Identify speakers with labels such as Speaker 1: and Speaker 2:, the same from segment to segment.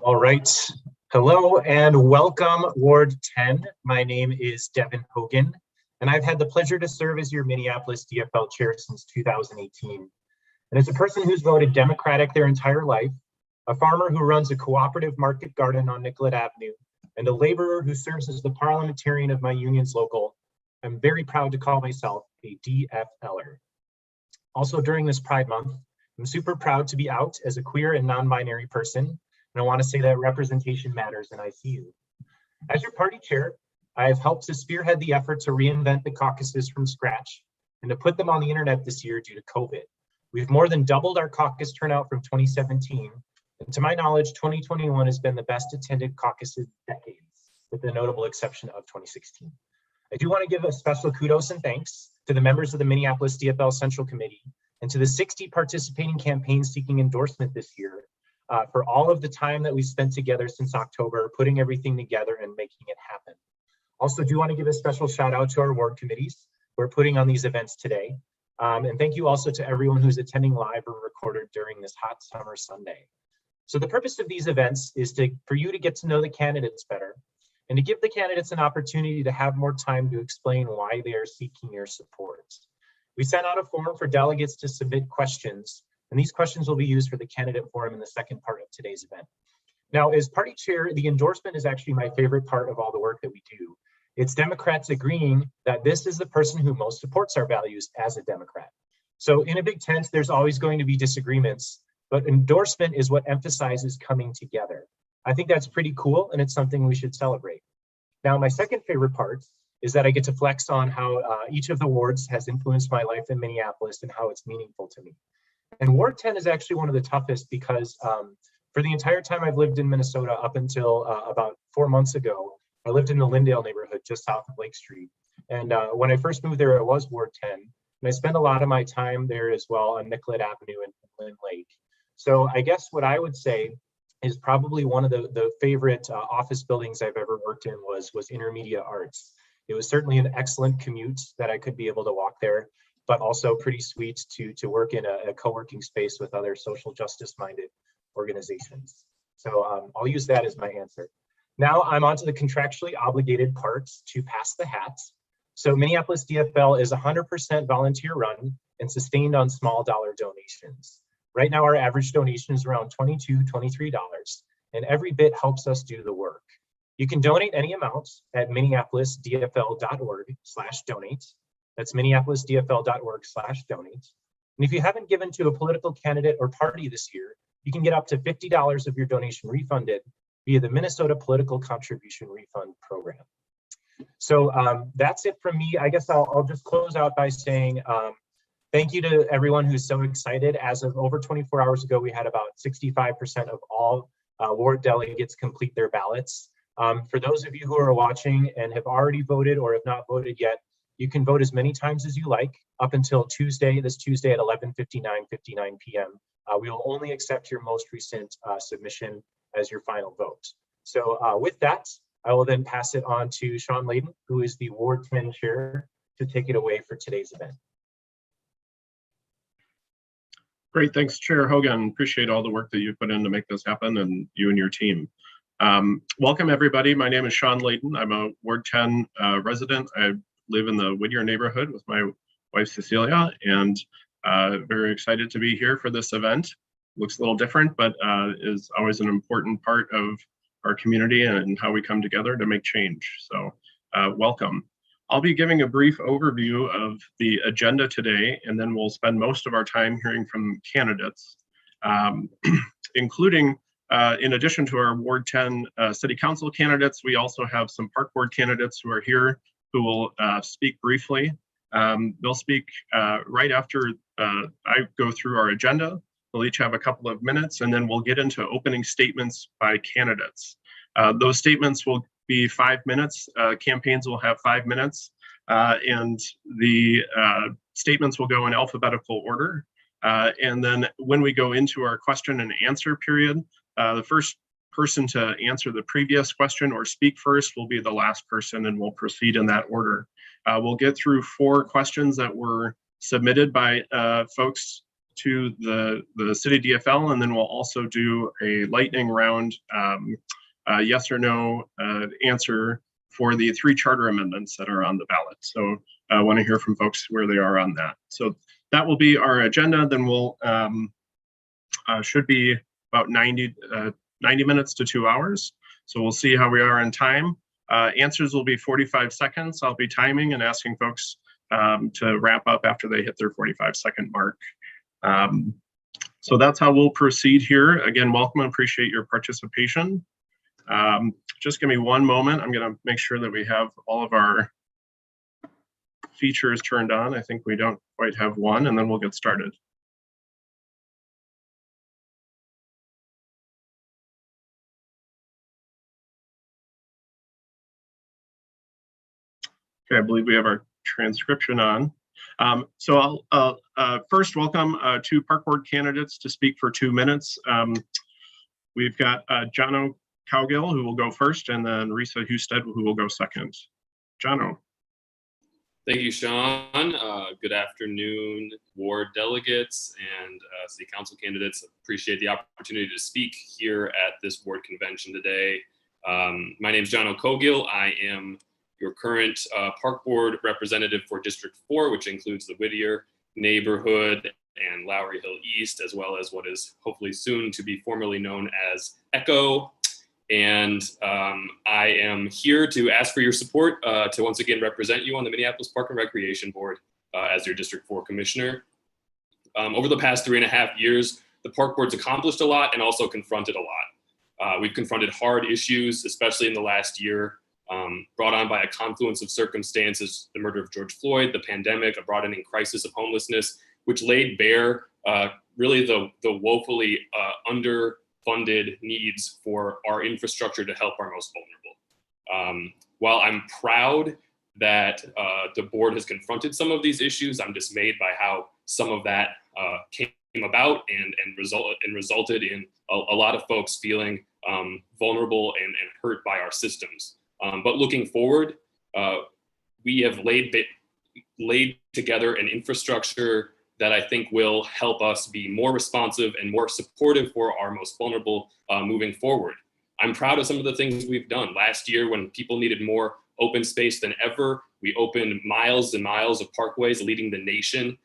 Speaker 1: All right. Hello and welcome, Ward 10. My name is Devin Hogan, and I've had the pleasure to serve as your Minneapolis DFL chair since 2018. And as a person who's voted Democratic their entire life, a farmer who runs a cooperative market garden on Nicollet Avenue, and a laborer who serves as the parliamentarian of my union's local, I'm very proud to call myself a DFLer. Also during this Pride Month, I'm super proud to be out as a queer and non-binary person, and I want to say that representation matters, and I see you. As your party chair, I have helped to spearhead the effort to reinvent the caucuses from scratch and to put them on the internet this year due to COVID. We've more than doubled our caucus turnout from 2017, and to my knowledge, 2021 has been the best attended caucus in decades, with the notable exception of 2016. I do want to give a special kudos and thanks to the members of the Minneapolis DFL Central Committee and to the 60 participating campaigns seeking endorsement this year for all of the time that we spent together since October, putting everything together and making it happen. Also do want to give a special shout out to our ward committees who are putting on these events today. And thank you also to everyone who's attending live or recorded during this hot summer Sunday. So the purpose of these events is for you to get to know the candidates better and to give the candidates an opportunity to have more time to explain why they are seeking your support. We sent out a form for delegates to submit questions, and these questions will be used for the candidate forum in the second part of today's event. Now, as party chair, the endorsement is actually my favorite part of all the work that we do. It's Democrats agreeing that this is the person who most supports our values as a Democrat. So in a big tent, there's always going to be disagreements, but endorsement is what emphasizes coming together. I think that's pretty cool, and it's something we should celebrate. Now, my second favorite part is that I get to flex on how each of the wards has influenced my life in Minneapolis and how it's meaningful to me. And Ward 10 is actually one of the toughest because for the entire time I've lived in Minnesota up until about 4 months ago, I lived in the Lyndale neighborhood just south of Lake Street. And when I first moved there, it was Ward 10. And I spent a lot of my time there as well on Nicollet Avenue and Lynn Lake. So I guess what I would say is probably one of the favorite office buildings I've ever worked in was Intermedia Arts. It was certainly an excellent commute that I could be able to walk there, but also pretty sweet to work in a co-working space with other social justice-minded organizations. So I'll use that as my answer. Now I'm on to the contractually obligated parts to pass the hat. So Minneapolis DFL is 100% volunteer run and sustained on small dollar donations. Right now, our average donation is around $22, $23, and every bit helps us do the work. You can donate any amount at minneapolisdfl.org/donate. That's minneapolisdfl.org/donate. And if you haven't given to a political candidate or party this year, you can get up to $50 of your donation refunded via the Minnesota Political Contribution Refund Program. So that's it from me. I guess I'll just close out by saying thank you to everyone who's so excited. As of over 24 hours ago, we had about 65% of all ward delegates complete their ballots. For those of you who are watching and have already voted or have not voted yet, you can vote as many times as you like up until Tuesday, this Tuesday at 11:59 p.m. We will only accept your most recent submission as your final vote. So with that, I will then pass it on to Sean Layden, who is the Ward 10 chair, to take it away for today's event.
Speaker 2: Great, thanks, Chair Hogan. Appreciate all the work that you've put in to make this happen, and you and your team. Welcome, everybody. My name is Sean Layden. I'm a Ward 10 resident. I live in the Whittier neighborhood with my wife, Cecilia, and very excited to be here for this event. Looks a little different, but is always an important part of our community and how we come together to make change. So welcome. I'll be giving a brief overview of the agenda today, and then we'll spend most of our time hearing from candidates, including, in addition to our Ward 10 City Council candidates, we also have some Park Board candidates who are here who will speak briefly. They'll speak right after I go through our agenda. They'll each have a couple of minutes, and then we'll get into opening statements by candidates. Those statements will be 5 minutes. Campaigns will have 5 minutes, and the statements will go in alphabetical order. And then when we go into our question and answer period, the first person to answer the previous question or speak first will be the last person, and we'll proceed in that order. We'll get through 4 questions that were submitted by folks to the city DFL, and then we'll also do a lightning round, yes or no answer for the 3 charter amendments that are on the ballot. So I want to hear from folks where they are on that. So that will be our agenda. Then we'll should be about 90 minutes to 2 hours. So we'll see how we are in time. Answers will be 45 seconds. I'll be timing and asking folks to wrap up after they hit their 45-second mark. So that's how we'll proceed here. Again, welcome and appreciate your participation. Just give me one moment. I'm going to make sure that we have all of our features turned on. I think we don't quite have one, and then we'll get started. Okay, I believe we have our transcription on. So I'll first welcome 2 park board candidates to speak for 2 minutes. We've got Jono Cowgill, who will go first, and then Risa Husted, who will go second. Jono.
Speaker 3: Thank you, Sean. Good afternoon, ward delegates and city council candidates. Appreciate the opportunity to speak here at this board convention today. My name is Jono Cowgill. I am your current park board representative for District 4, which includes the Whittier neighborhood and Lowry Hill East, as well as what is hopefully soon to be formally known as Echo. And I am here to ask for your support to once again represent you on the Minneapolis Park and Recreation Board as your District 4 commissioner. Over the past 3.5 years, the park board's accomplished a lot and also confronted a lot. We've confronted hard issues, especially in the last year, brought on by a confluence of circumstances: the murder of George Floyd, the pandemic, a broadening crisis of homelessness, which laid bare really the woefully underfunded needs for our infrastructure to help our most vulnerable. While I'm proud that the board has confronted some of these issues, I'm dismayed by how some of that came about and resulted in a lot of folks feeling vulnerable and hurt by our systems. But looking forward, we have laid together an infrastructure that I think will help us be more responsive and more supportive for our most vulnerable moving forward. I'm proud of some of the things we've done. Last year, when people needed more open space than ever, we opened miles and miles of parkways, leading the nation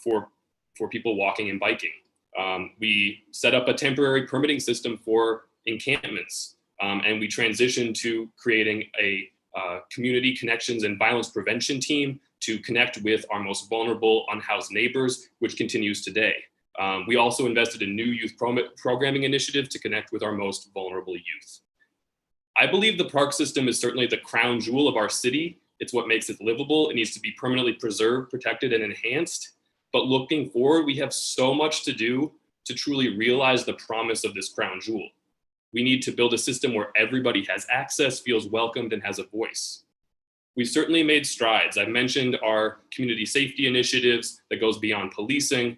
Speaker 3: for people walking and biking. We set up a temporary permitting system for encampments. And we transitioned to creating a community connections and violence prevention team to connect with our most vulnerable unhoused neighbors, which continues today. We also invested in new youth programming initiative to connect with our most vulnerable youth. I believe the park system is certainly the crown jewel of our city. It's what makes it livable. It needs to be permanently preserved, protected, and enhanced. But looking forward, we have so much to do to truly realize the promise of this crown jewel. We need to build a system where everybody has access, feels welcomed, and has a voice. We've certainly made strides. I've mentioned our community safety initiatives that goes beyond policing.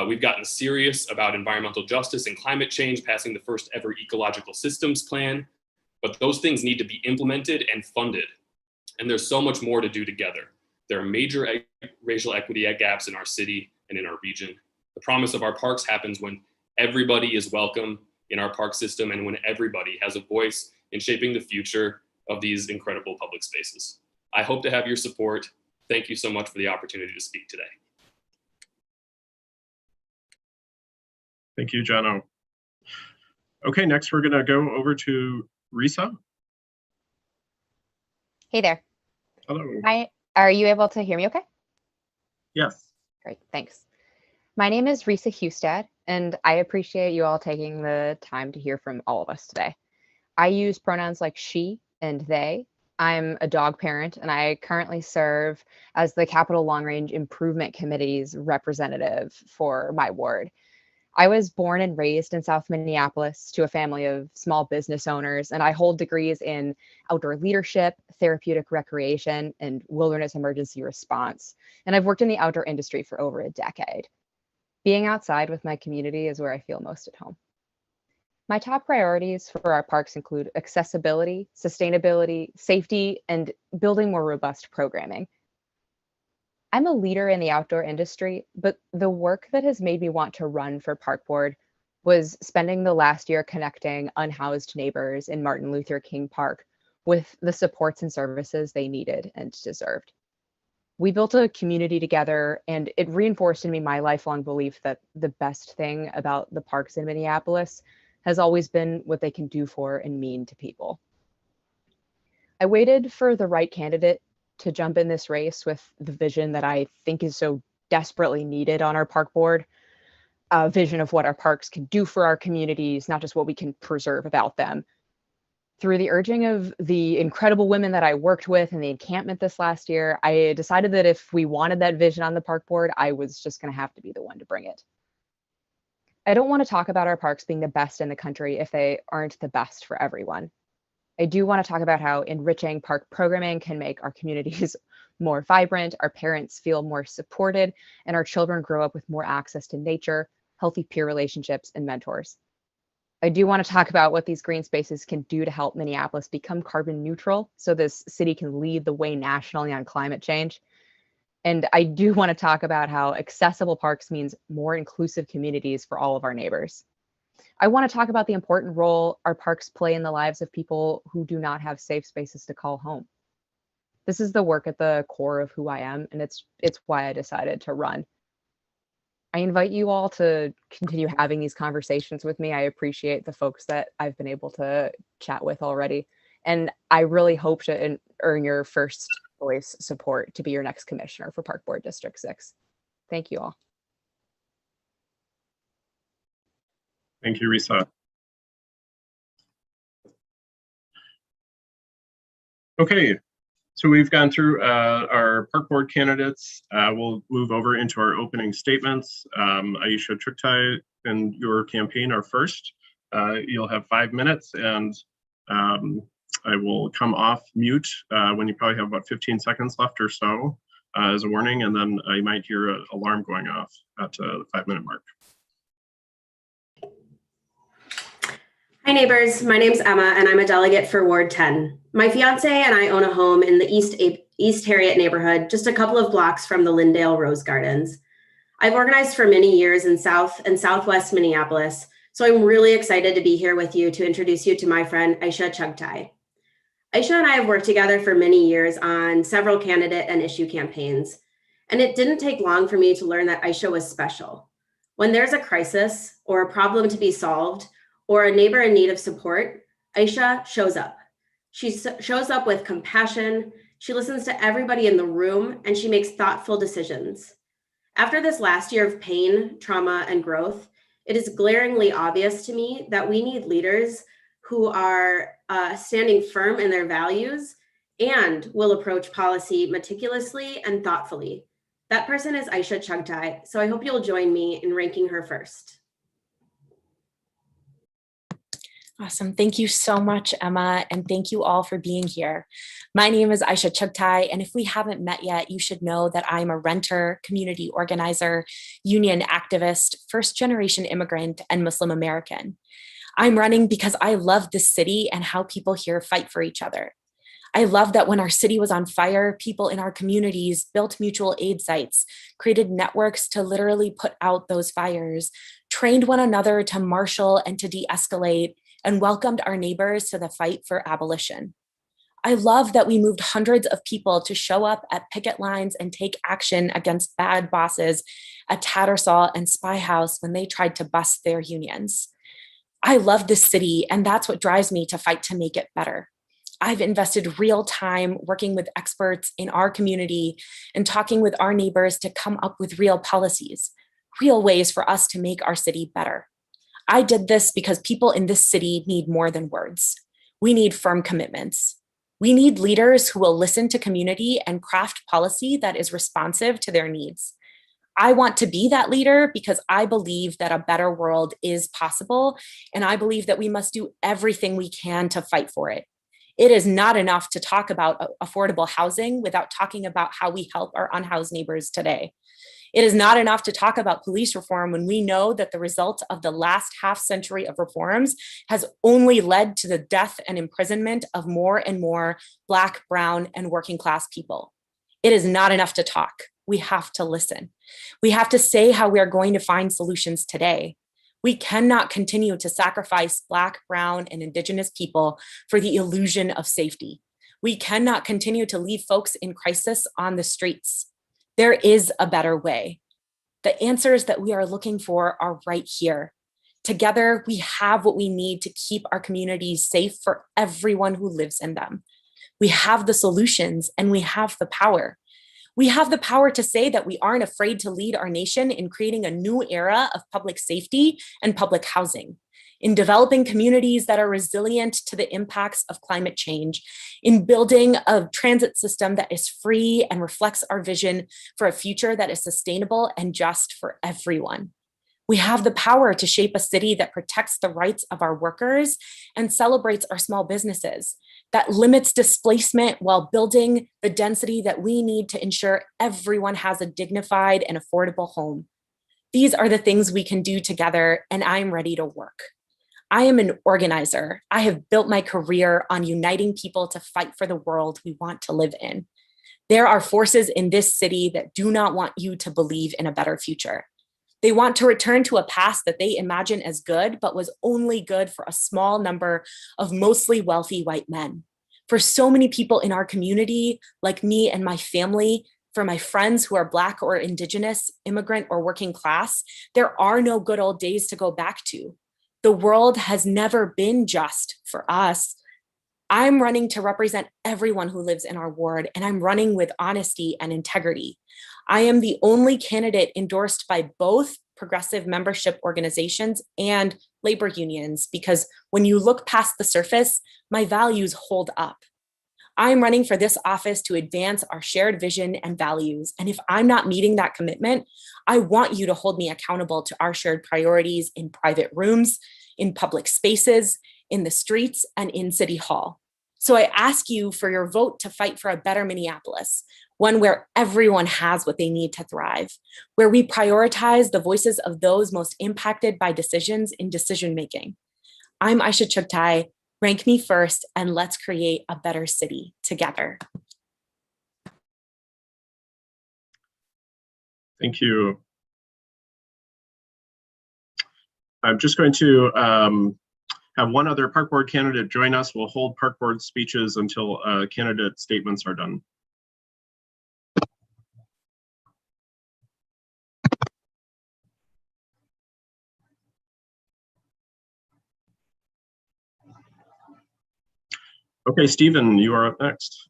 Speaker 3: We've gotten serious about environmental justice and climate change, passing the first ever ecological systems plan. But those things need to be implemented and funded. And there's so much more to do together. There are major racial equity gaps in our city and in our region. The promise of our parks happens when everybody is welcome in our park system and when everybody has a voice in shaping the future of these incredible public spaces. I hope to have your support. Thank you so much for the opportunity to speak today.
Speaker 2: Thank you, Jono. Okay, next we're gonna go over to Risa.
Speaker 4: Hey there.
Speaker 2: Hello.
Speaker 4: Hi, are you able to hear me okay?
Speaker 2: Yes.
Speaker 4: Great, thanks. My name is Risa Husted, and I appreciate you all taking the time to hear from all of us today. I use pronouns like she and they. I'm a dog parent, and I currently serve as the Capital Long Range Improvement Committee's representative for my ward. I was born and raised in South Minneapolis to a family of small business owners, and I hold degrees in outdoor leadership, therapeutic recreation, and wilderness emergency response. And I've worked in the outdoor industry for over a decade. Being outside with my community is where I feel most at home. My top priorities for our parks include accessibility, sustainability, safety, and building more robust programming. I'm a leader in the outdoor industry, but the work that has made me want to run for park board was spending the last year connecting unhoused neighbors in Martin Luther King Park with the supports and services they needed and deserved. We built a community together, and it reinforced in me my lifelong belief that the best thing about the parks in Minneapolis has always been what they can do for and mean to people. I waited for the right candidate to jump in this race with the vision that I think is so desperately needed on our park board, a vision of what our parks can do for our communities, not just what we can preserve about them. Through the urging of the incredible women that I worked with in the encampment this last year, I decided that if we wanted that vision on the park board, I was just going to have to be the one to bring it. I don't want to talk about our parks being the best in the country if they aren't the best for everyone. I do want to talk about how enriching park programming can make our communities more vibrant, our parents feel more supported, and our children grow up with more access to nature, healthy peer relationships, and mentors. I do want to talk about what these green spaces can do to help Minneapolis become carbon neutral so this city can lead the way nationally on climate change. And I do want to talk about how accessible parks means more inclusive communities for all of our neighbors. I want to talk about the important role our parks play in the lives of people who do not have safe spaces to call home. This is the work at the core of who I am, and it's why I decided to run. I invite you all to continue having these conversations with me. I appreciate the folks that I've been able to chat with already. And I really hope to earn your first voice support to be your next commissioner for Park Board District 6. Thank you all.
Speaker 2: Thank you, Risa. Okay, so we've gone through our park board candidates. We'll move over into our opening statements. Aisha Chugtai and your campaign are first. You'll have 5 minutes, and I will come off mute when you probably have about 15 seconds left or so as a warning, and then you might hear an alarm going off at the 5-minute mark.
Speaker 5: Hi neighbors, my name's Emma and I'm a delegate for Ward 10. My fiance and I own a home in the East Harriet neighborhood, just a couple of blocks from the Lindale Rose Gardens. I've organized for many years in South and Southwest Minneapolis, so I'm really excited to be here with you to introduce you to my friend Aisha Chugtai. Aisha and I have worked together for many years on several candidate and issue campaigns, and it didn't take long for me to learn that Aisha was special. When there's a crisis or a problem to be solved, or a neighbor in need of support, Aisha shows up. She shows up with compassion, she listens to everybody in the room, and she makes thoughtful decisions. After this last year of pain, trauma, and growth, it is glaringly obvious to me that we need leaders who are standing firm in their values and will approach policy meticulously and thoughtfully. That person is Aisha Chugtai, so I hope you'll join me in ranking her first.
Speaker 6: Awesome. Thank you so much, Emma, and thank you all for being here. My name is Aisha Chugtai, and if we haven't met yet, you should know that I'm a renter, community organizer, union activist, first-generation immigrant, and Muslim American. I'm running because I love this city and how people here fight for each other. I love that when our city was on fire, people in our communities built mutual aid sites, created networks to literally put out those fires, trained one another to marshal and to de-escalate, and welcomed our neighbors to the fight for abolition. I love that we moved hundreds of people to show up at picket lines and take action against bad bosses at Tattersall and Spy House when they tried to bust their unions. I love this city, and that's what drives me to fight to make it better. I've invested real time working with experts in our community and talking with our neighbors to come up with real policies, real ways for us to make our city better. I did this because people in this city need more than words. We need firm commitments. We need leaders who will listen to community and craft policy that is responsive to their needs. I want to be that leader because I believe that a better world is possible, and I believe that we must do everything we can to fight for it. It is not enough to talk about affordable housing without talking about how we help our unhoused neighbors today. It is not enough to talk about police reform when we know that the result of the last half century of reforms has only led to the death and imprisonment of more and more Black, brown, and working class people. It is not enough to talk. we have to listen. We have to say how we are going to find solutions today. We cannot continue to sacrifice Black, Brown, and Indigenous people for the illusion of safety. We cannot continue to leave folks in crisis on the streets. There is a better way. The answers that we are looking for are right here. Together, we have what we need to keep our communities safe for everyone who lives in them. We have the solutions and we have the power. We have the power to say that we aren't afraid to lead our nation in creating a new era of public safety and public housing, in developing communities that are resilient to the impacts of climate change, in building a transit system that is free and reflects our vision for a future that is sustainable and just for everyone. We have the power to shape a city that protects the rights of our workers and celebrates our small businesses, that limits displacement while building the density that we need to ensure everyone has a dignified and affordable home. These are the things we can do together, and I'm ready to work. I am an organizer. I have built my career on uniting people to fight for the world we want to live in. There are forces in this city that do not want you to believe in a better future. They want to return to a past that they imagine as good, but was only good for a small number of mostly wealthy white men. For so many people in our community, like me and my family, for my friends who are Black or Indigenous, immigrant or working class, there are no good old days to go back to. The world has never been just for us. I'm running to represent everyone who lives in our ward, and I'm running with honesty and integrity. I am the only candidate endorsed by both progressive membership organizations and labor unions, because when you look past the surface, my values hold up. I'm running for this office to advance our shared vision and values. And if I'm not meeting that commitment, I want you to hold me accountable to our shared priorities in private rooms, in public spaces, in the streets, and in City Hall. So I ask you for your vote to fight for a better Minneapolis, one where everyone has what they need to thrive, where we prioritize the voices of those most impacted by decisions in decision-making. I'm Aisha Chugtai. Rank me first, and let's create a better city together.
Speaker 2: Thank you. I'm just going to have one other park board candidate join us. We'll hold park board speeches until candidate statements are done. Okay, Stephen, you are up next.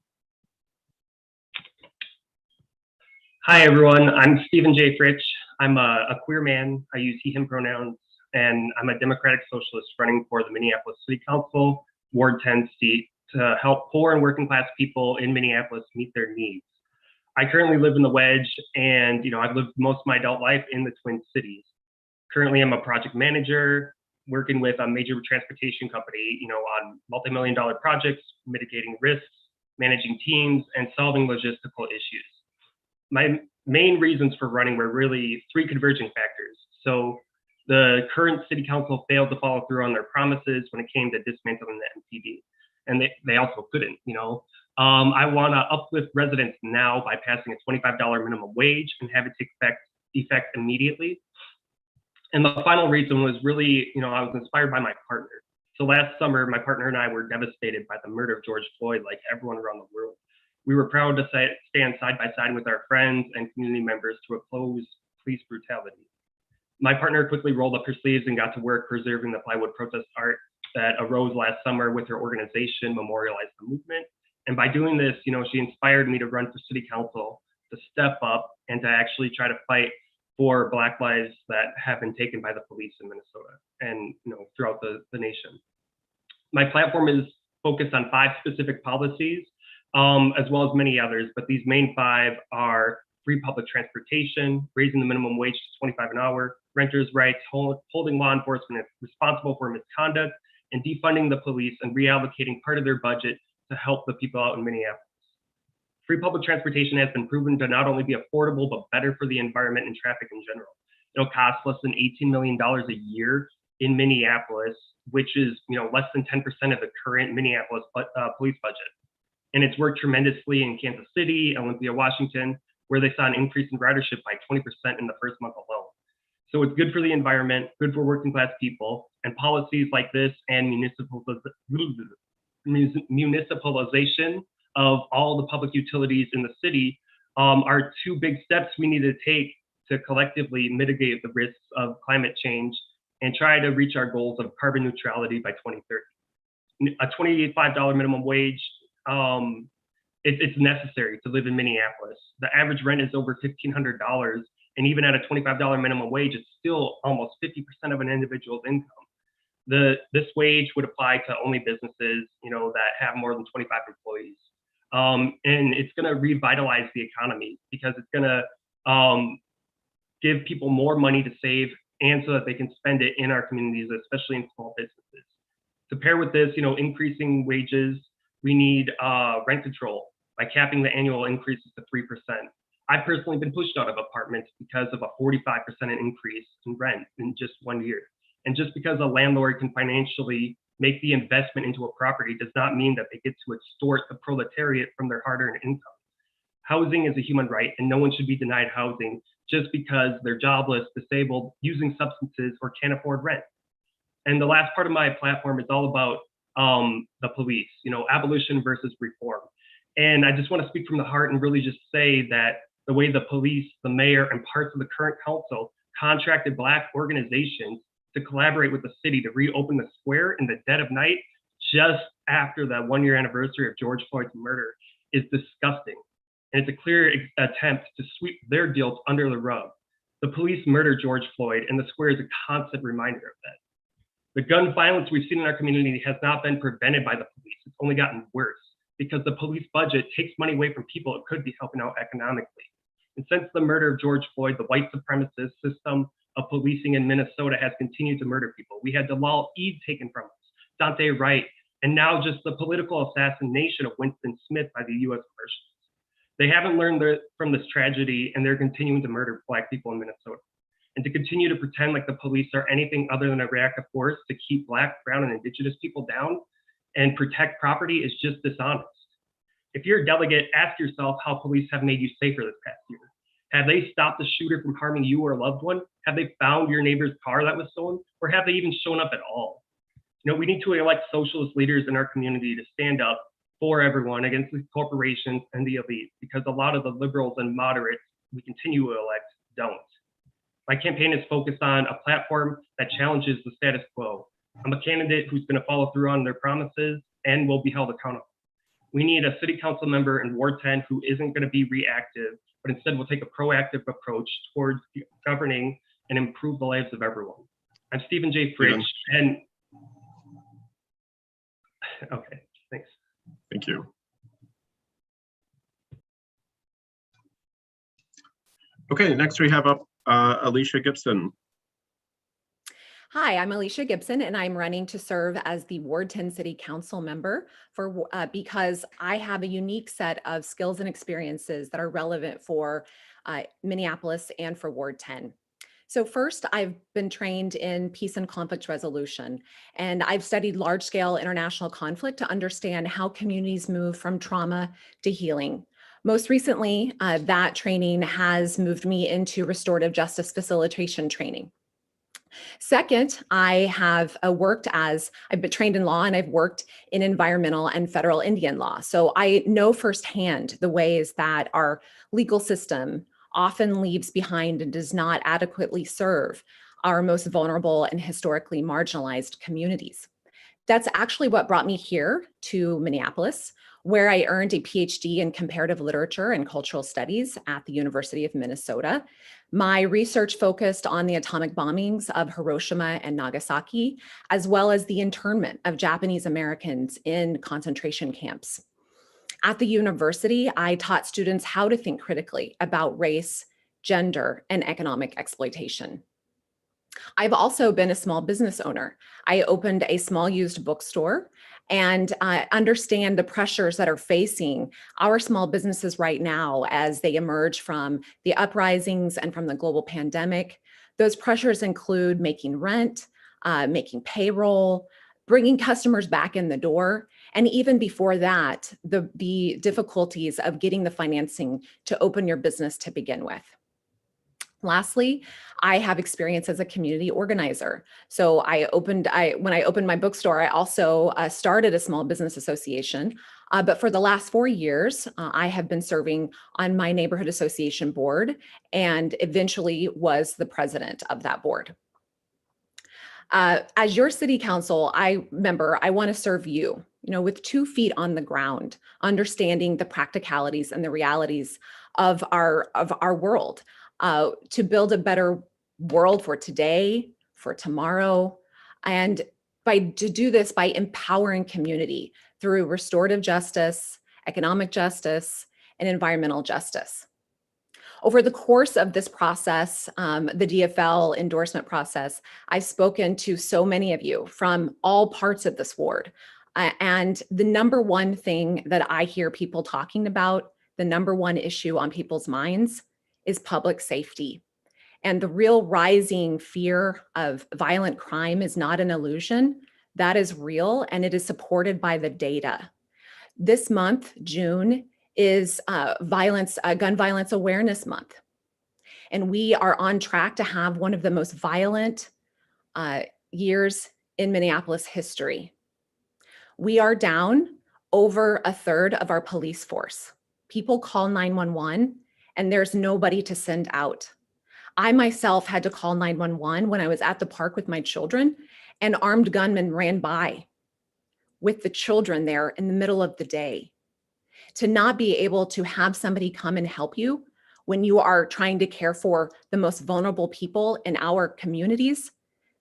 Speaker 7: Hi, everyone. I'm Stephen J. Fritsch. I'm a queer man. I use he, him pronouns, and I'm a Democratic Socialist running for the Minneapolis City Council, Ward 10 seat, to help poor and working class people in Minneapolis meet their needs. I currently live in the Wedge, and I've lived most of my adult life in the Twin Cities. Currently, I'm a project manager, working with a major transportation company, on multi-million-dollar projects, mitigating risks, managing teams, and solving logistical issues. My main reasons for running were really three converging factors. So the current city council failed to follow through on their promises when it came to dismantling the MPD, and they also couldn't. I want to uplift residents now by passing a $25 minimum wage and have it take effect immediately. And the final reason was really, I was inspired by my partner. So last summer, my partner and I were devastated by the murder of George Floyd, like everyone around the world. We were proud to stand side by side with our friends and community members to oppose police brutality. My partner quickly rolled up her sleeves and got to work preserving the plywood protest art that arose last summer with her organization, Memorialize the Movement. And by doing this, she inspired me to run for city council, to step up and to actually try to fight for Black lives that have been taken by the police in Minnesota and throughout the nation. My platform is focused on 5 specific policies, as well as many others, but these main 5 are free public transportation, raising the minimum wage to $25 an hour, renters' rights, holding law enforcement responsible for misconduct, and defunding the police and reallocating part of their budget to help the people out in Minneapolis. Free public transportation has been proven to not only be affordable, but better for the environment and traffic in general. It'll cost less than $18 million a year in Minneapolis, which is less than 10% of the current Minneapolis police budget. And it's worked tremendously in Kansas City, Olympia, Washington, where they saw an increase in ridership by 20% in the first month alone. So it's good for the environment, good for working class people, and policies like this and municipalization of all the public utilities in the city are two big steps we need to take to collectively mitigate the risks of climate change and try to reach our goals of carbon neutrality by 2030. A $25 minimum wage, it's necessary to live in Minneapolis. The average rent is over $1,500, and even at a $25 minimum wage, it's still almost 50% of an individual's income. This wage would apply to only businesses, that have more than 25 employees. And it's going to revitalize the economy because it's going to give people more money to save and so that they can spend it in our communities, especially in small businesses. To pair with this, increasing wages, we need rent control by capping the annual increases to 3%. I've personally been pushed out of apartments because of a 45% increase in rent in just 1 year. And just because a landlord can financially make the investment into a property does not mean that they get to extort the proletariat from their hard-earned income. Housing is a human right, and no one should be denied housing just because they're jobless, disabled, using substances, or can't afford rent. And the last part of my platform is all about the police, abolition versus reform. And I just want to speak from the heart and really just say that the way the police, the mayor, and parts of the current council contracted Black organizations to collaborate with the city to reopen the square in the dead of night just after the 1-year anniversary of George Floyd's murder is disgusting. And it's a clear attempt to sweep their guilt under the rug. The police murdered George Floyd, and the square is a constant reminder of that. The gun violence we've seen in our community has not been prevented by the police. It's only gotten worse because the police budget takes money away from people it could be helping out economically. And since the murder of George Floyd, the white supremacist system of policing in Minnesota has continued to murder people. We had Dalal Eid taken from us, Dante Wright, and now just the political assassination of Winston Smith by the U.S. Marshals. They haven't learned from this tragedy, and they're continuing to murder Black people in Minnesota. And to continue to pretend like the police are anything other than a reactive force to keep Black, brown, and Indigenous people down and protect property is just dishonest. If you're a delegate, ask yourself how police have made you safer this past year. Have they stopped the shooter from harming you or a loved one? Have they found your neighbor's car that was stolen? Or have they even shown up at all? We need to elect socialist leaders in our community to stand up for everyone against the corporations and the elite, because a lot of the liberals and moderates we continue to elect don't. My campaign is focused on a platform that challenges the status quo. I'm a candidate who's going to follow through on their promises and will be held accountable. We need a city council member in Ward 10 who isn't going to be reactive, but instead will take a proactive approach towards governing and improve the lives of everyone. I'm Stephen J. Fritsch, and okay, thanks.
Speaker 2: Thank you. Okay, next we have up Alicia Gibson.
Speaker 8: Hi, I'm Alicia Gibson, and I'm running to serve as the Ward 10 City Council member because I have a unique set of skills and experiences that are relevant for Minneapolis and for Ward 10. So first, I've been trained in peace and conflict resolution, and I've studied large-scale international conflict to understand how communities move from trauma to healing. Most recently, that training has moved me into restorative justice facilitation training. Second, I've been trained in law, and I've worked in environmental and federal Indian law. So I know firsthand the ways that our legal system often leaves behind and does not adequately serve our most vulnerable and historically marginalized communities. That's actually what brought me here to Minneapolis, where I earned a PhD in comparative literature and cultural studies at the University of Minnesota. My research focused on the atomic bombings of Hiroshima and Nagasaki, as well as the internment of Japanese Americans in concentration camps. At the university, I taught students how to think critically about race, gender, and economic exploitation. I've also been a small business owner. I opened a small used bookstore and understand the pressures that are facing our small businesses right now as they emerge from the uprisings and from the global pandemic. Those pressures include making rent, making payroll, bringing customers back in the door, and even before that, the difficulties of getting the financing to open your business to begin with. Lastly, I have experience as a community organizer. So when I opened my bookstore, I also started a small business association. But for the last 4 years, I have been serving on my neighborhood association board and eventually was the president of that board. As your city council member, I want to serve you, with 2 feet on the ground, understanding the practicalities and the realities of our world, to build a better world for today, for tomorrow, and to do this by empowering community through restorative justice, economic justice, and environmental justice. Over the course of this process, the DFL endorsement process, I've spoken to so many of you from all parts of this ward. And the number one thing that I hear people talking about, the number one issue on people's minds, is public safety. And the real rising fear of violent crime is not an illusion. That is real, and it is supported by the data. This month, June, is Gun Violence Awareness Month. And we are on track to have one of the most violent years in Minneapolis history. We are down over a third of our police force. People call 911 and there's nobody to send out. I myself had to call 911 when I was at the park with my children, and armed gunmen ran by with the children there in the middle of the day. To not be able to have somebody come and help you when you are trying to care for the most vulnerable people in our communities,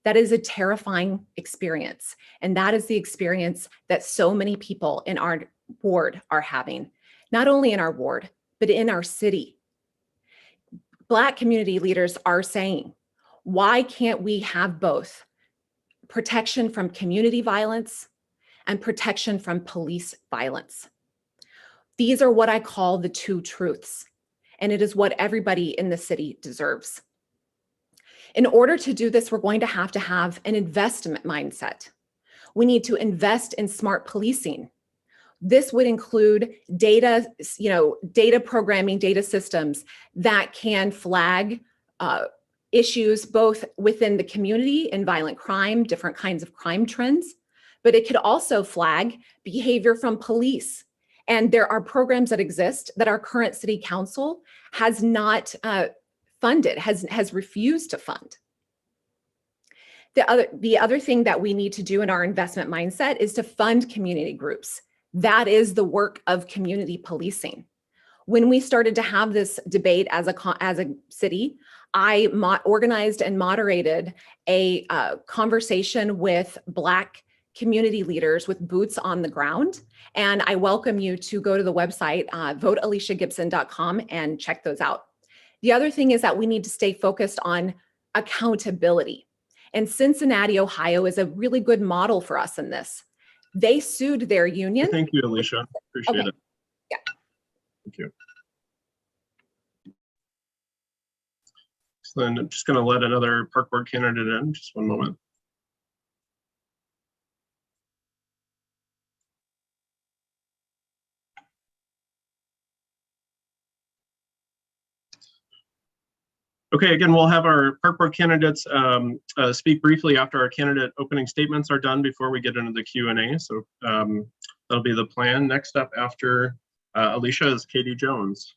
Speaker 8: that is a terrifying experience. And that is the experience that so many people in our ward are having, not only in our ward, but in our city. Black community leaders are saying, why can't we have both protection from community violence and protection from police violence? These are what I call the 2 truths, and it is what everybody in the city deserves. In order to do this, we're going to have an investment mindset. We need to invest in smart policing. This would include data programming, data systems that can flag issues both within the community in violent crime, different kinds of crime trends, but it could also flag behavior from police. And there are programs that exist that our current city council has not funded, has refused to fund. The other thing that we need to do in our investment mindset is to fund community groups. That is the work of community policing. When we started to have this debate as a city, I organized and moderated a conversation with Black community leaders with boots on the ground. And I welcome you to go to the website, votealiciagibson.com, and check those out. The other thing is that we need to stay focused on accountability. And Cincinnati, Ohio is a really good model for us in this. They sued their union.
Speaker 2: Thank you, Alicia. Appreciate it.
Speaker 8: Yeah.
Speaker 2: Thank you. So then I'm just going to let another park board candidate in. Just one moment. Okay, again, we'll have our park board candidates speak briefly after our candidate opening statements are done before we get into the Q&A. So that'll be the plan. Next up after Alicia is Katie Jones.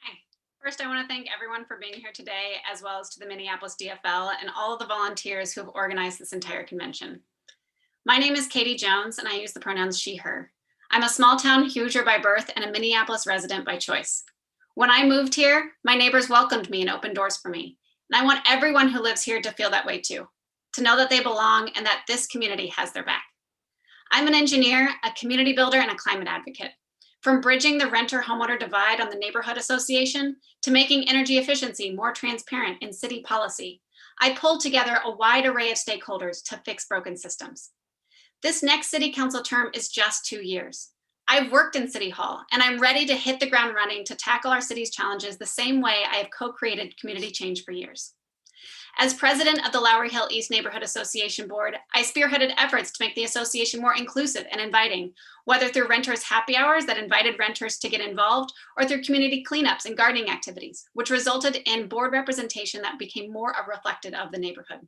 Speaker 9: Hi. First, I want to thank everyone for being here today, as well as to the Minneapolis DFL and all of the volunteers who have organized this entire convention. My name is Katie Jones, and I use the pronouns she, her. I'm a small town Hoosier by birth and a Minneapolis resident by choice. When I moved here, my neighbors welcomed me and opened doors for me. And I want everyone who lives here to feel that way too, to know that they belong and that this community has their back. I'm an engineer, a community builder, and a climate advocate. From bridging the renter-homeowner divide on the neighborhood association to making energy efficiency more transparent in city policy, I pulled together a wide array of stakeholders to fix broken systems. This next city council term is just 2 years. I've worked in City Hall, and I'm ready to hit the ground running to tackle our city's challenges the same way I have co-created community change for years. As president of the Lowry Hill East Neighborhood Association Board, I spearheaded efforts to make the association more inclusive and inviting, whether through renters' happy hours that invited renters to get involved, or through community cleanups and gardening activities, which resulted in board representation that became more reflected of the neighborhood.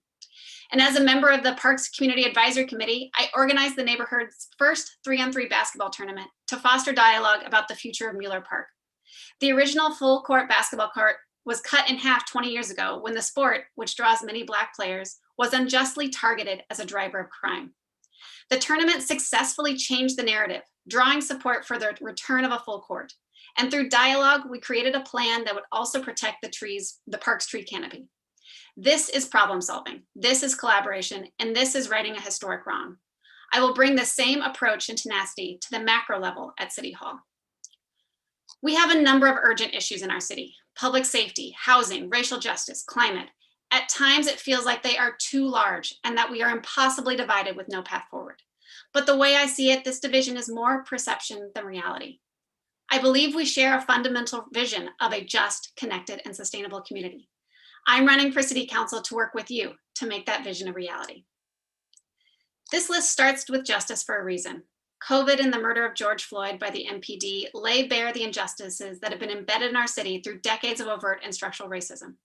Speaker 9: And as a member of the Parks Community Advisory Committee, I organized the neighborhood's first 3-on-3 basketball tournament to foster dialogue about the future of Mueller Park. The original full court basketball court was cut in half 20 years ago when the sport, which draws many Black players, was unjustly targeted as a driver of crime. The tournament successfully changed the narrative, drawing support for the return of a full court. And through dialogue, we created a plan that would also protect the park's tree canopy. This is problem solving, this is collaboration, and this is righting a historic wrong. I will bring the same approach and tenacity to the macro level at City Hall. We have a number of urgent issues in our city: public safety, housing, racial justice, climate. At times, it feels like they are too large and that we are impossibly divided with no path forward. But the way I see it, this division is more perception than reality. I believe we share a fundamental vision of a just, connected, and sustainable community. I'm running for City Council to work with you to make that vision a reality. This list starts with justice for a reason. COVID and the murder of George Floyd by the MPD lay bare the injustices that have been embedded in our city through decades of overt and structural racism.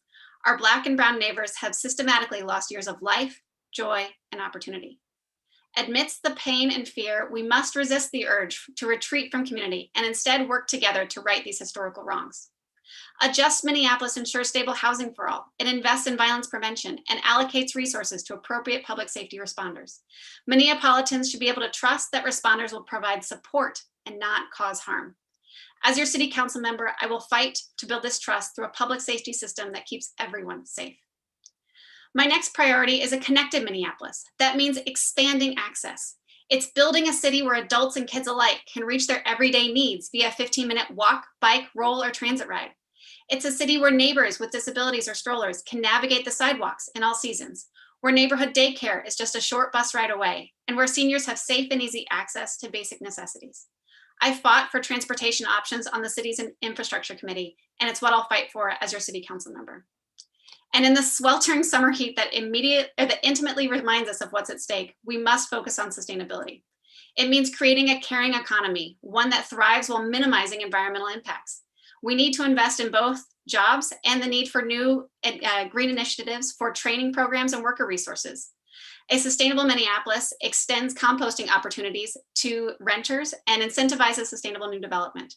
Speaker 9: Our Black and brown neighbors have systematically lost years of life, joy, and opportunity. Amidst the pain and fear, we must resist the urge to retreat from community and instead work together to right these historical wrongs. A Just Minneapolis ensures stable housing for all. It invests in violence prevention and allocates resources to appropriate public safety responders. Minneapolitans should be able to trust that responders will provide support and not cause harm. As your City Council member, I will fight to build this trust through a public safety system that keeps everyone safe. My next priority is a connected Minneapolis. That means expanding access. It's building a city where adults and kids alike can reach their everyday needs via a 15-minute walk, bike, roll, or transit ride. It's a city where neighbors with disabilities or strollers can navigate the sidewalks in all seasons, where neighborhood daycare is just a short bus ride away, and where seniors have safe and easy access to basic necessities. I fought for transportation options on the city's infrastructure committee, and it's what I'll fight for as your City Council member. And in the sweltering summer heat that intimately reminds us of what's at stake, we must focus on sustainability. It means creating a caring economy, one that thrives while minimizing environmental impacts. We need to invest in both jobs and the need for new green initiatives for training programs and worker resources. A sustainable Minneapolis extends composting opportunities to renters and incentivizes sustainable new development.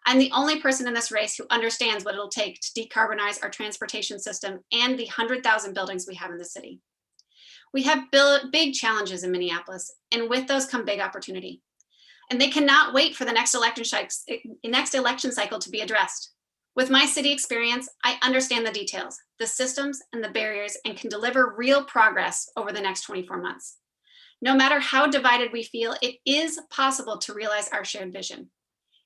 Speaker 9: I'm the only person in this race who understands what it'll take to decarbonize our transportation system and the 100,000 buildings we have in the city. We have big challenges in Minneapolis, and with those come big opportunity. And they cannot wait for the next election cycle to be addressed. With my city experience, I understand the details, the systems, and the barriers, and can deliver real progress over the next 24 months. No matter how divided we feel, it is possible to realize our shared vision.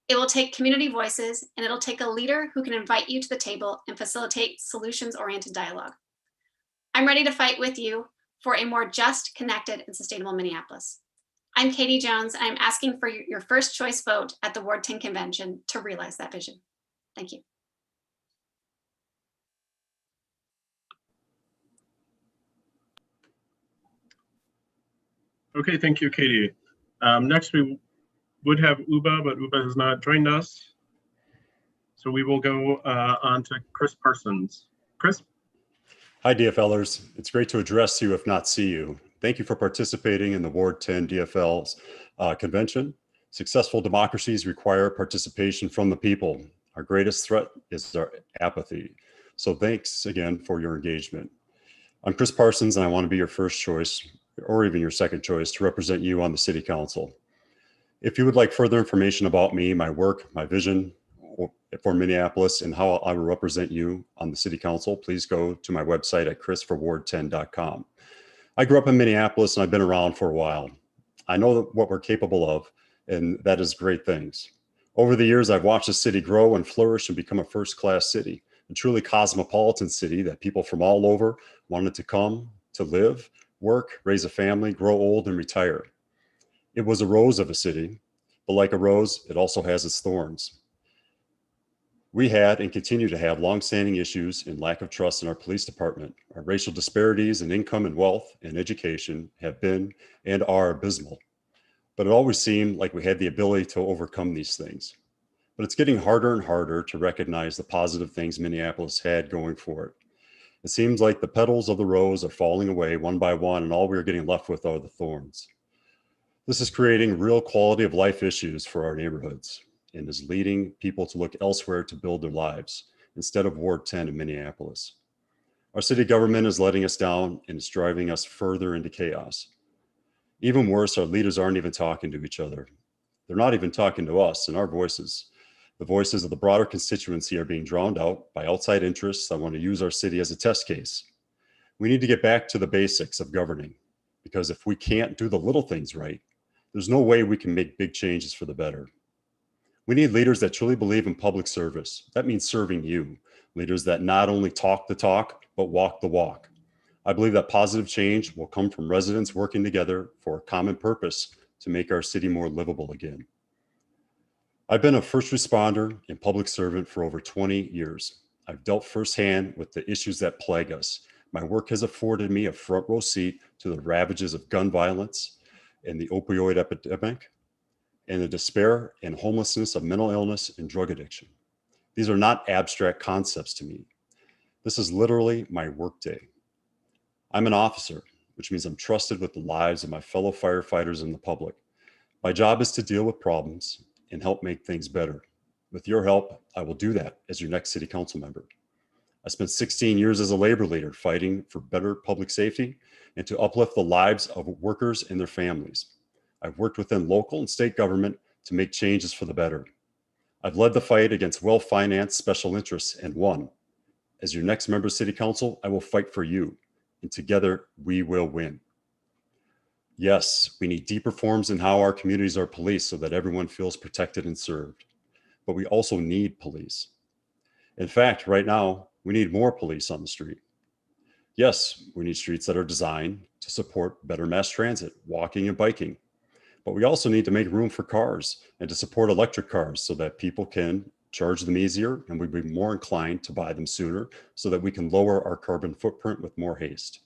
Speaker 9: It will take community voices, and it'll take a leader who can invite you to the table and facilitate solutions-oriented dialogue. I'm ready to fight with you for a more just, connected, and sustainable Minneapolis. I'm Katie Jones, and I'm asking for your first choice vote at the Ward 10 convention to realize that vision. Thank you.
Speaker 2: Okay, thank you, Katie. Next, we would have Uba, but Uba has not joined us. So we will go on to Chris Parsons. Chris?
Speaker 10: Hi, DFLers. It's great to address you, if not see you. Thank you for participating in the Ward 10 DFL's convention. Successful democracies require participation from the people. Our greatest threat is our apathy. So thanks again for your engagement. I'm Chris Parsons, and I want to be your first choice, or even your second choice, to represent you on the City Council. If you would like further information about me, my work, my vision for Minneapolis, and how I will represent you on the City Council, please go to my website at chrisforward10.com. I grew up in Minneapolis, and I've been around for a while. I know what we're capable of, and that is great things. Over the years, I've watched the city grow and flourish and become a first-class city, a truly cosmopolitan city that people from all over wanted to come to live, work, raise a family, grow old, and retire. It was a rose of a city, but like a rose, it also has its thorns. We had and continue to have longstanding issues and lack of trust in our police department. Our racial disparities in income and wealth and education have been and are abysmal. But it always seemed like we had the ability to overcome these things. But it's getting harder and harder to recognize the positive things Minneapolis had going for it. It seems like the petals of the rose are falling away one by one, and all we're getting left with are the thorns. This is creating real quality of life issues for our neighborhoods and is leading people to look elsewhere to build their lives instead of Ward 10 in Minneapolis. Our city government is letting us down and it's driving us further into chaos. Even worse, our leaders aren't even talking to each other. They're not even talking to us and our voices. The voices of the broader constituency are being drowned out by outside interests that want to use our city as a test case. We need to get back to the basics of governing, because if we can't do the little things right, there's no way we can make big changes for the better. We need leaders that truly believe in public service. That means serving you. Leaders that not only talk the talk, but walk the walk. I believe that positive change will come from residents working together for a common purpose to make our city more livable again. I've been a first responder and public servant for over 20 years. I've dealt firsthand with the issues that plague us. My work has afforded me a front row seat to the ravages of gun violence and the opioid epidemic, and the despair and homelessness of mental illness and drug addiction. These are not abstract concepts to me. This is literally my workday. I'm an officer, which means I'm trusted with the lives of my fellow firefighters and the public. My job is to deal with problems and help make things better. With your help, I will do that as your next city council member. I spent 16 years as a labor leader fighting for better public safety and to uplift the lives of workers and their families. I've worked within local and state government to make changes for the better. I've led the fight against well-financed special interests and won. As your next member of City Council, I will fight for you, and together we will win. Yes, we need deep reforms in how our communities are policed so that everyone feels protected and served. But we also need police. In fact, right now, we need more police on the street. Yes, we need streets that are designed to support better mass transit, walking and biking. But we also need to make room for cars and to support electric cars so that people can charge them easier and we'd be more inclined to buy them sooner so that we can lower our carbon footprint with more haste.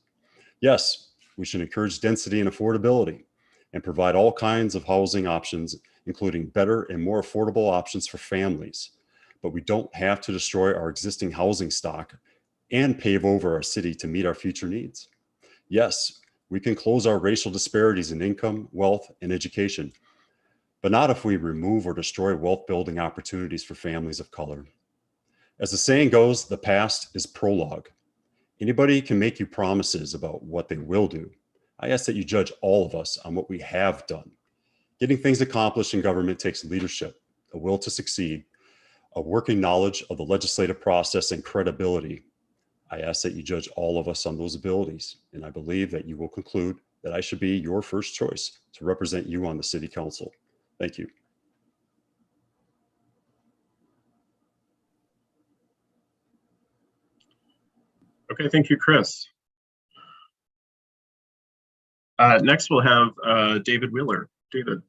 Speaker 10: Yes, we should encourage density and affordability and provide all kinds of housing options, including better and more affordable options for families. But we don't have to destroy our existing housing stock and pave over our city to meet our future needs. Yes, we can close our racial disparities in income, wealth, and education, but not if we remove or destroy wealth building opportunities for families of color. As the saying goes, the past is prologue. Anybody can make you promises about what they will do. I ask that you judge all of us on what we have done. Getting things accomplished in government takes leadership, a will to succeed, a working knowledge of the legislative process, and credibility. I ask that you judge all of us on those abilities, and I believe that you will conclude that I should be your first choice to represent you on the City Council. Thank you.
Speaker 2: Okay, thank you, Chris. Next, we'll have David Wheeler. David.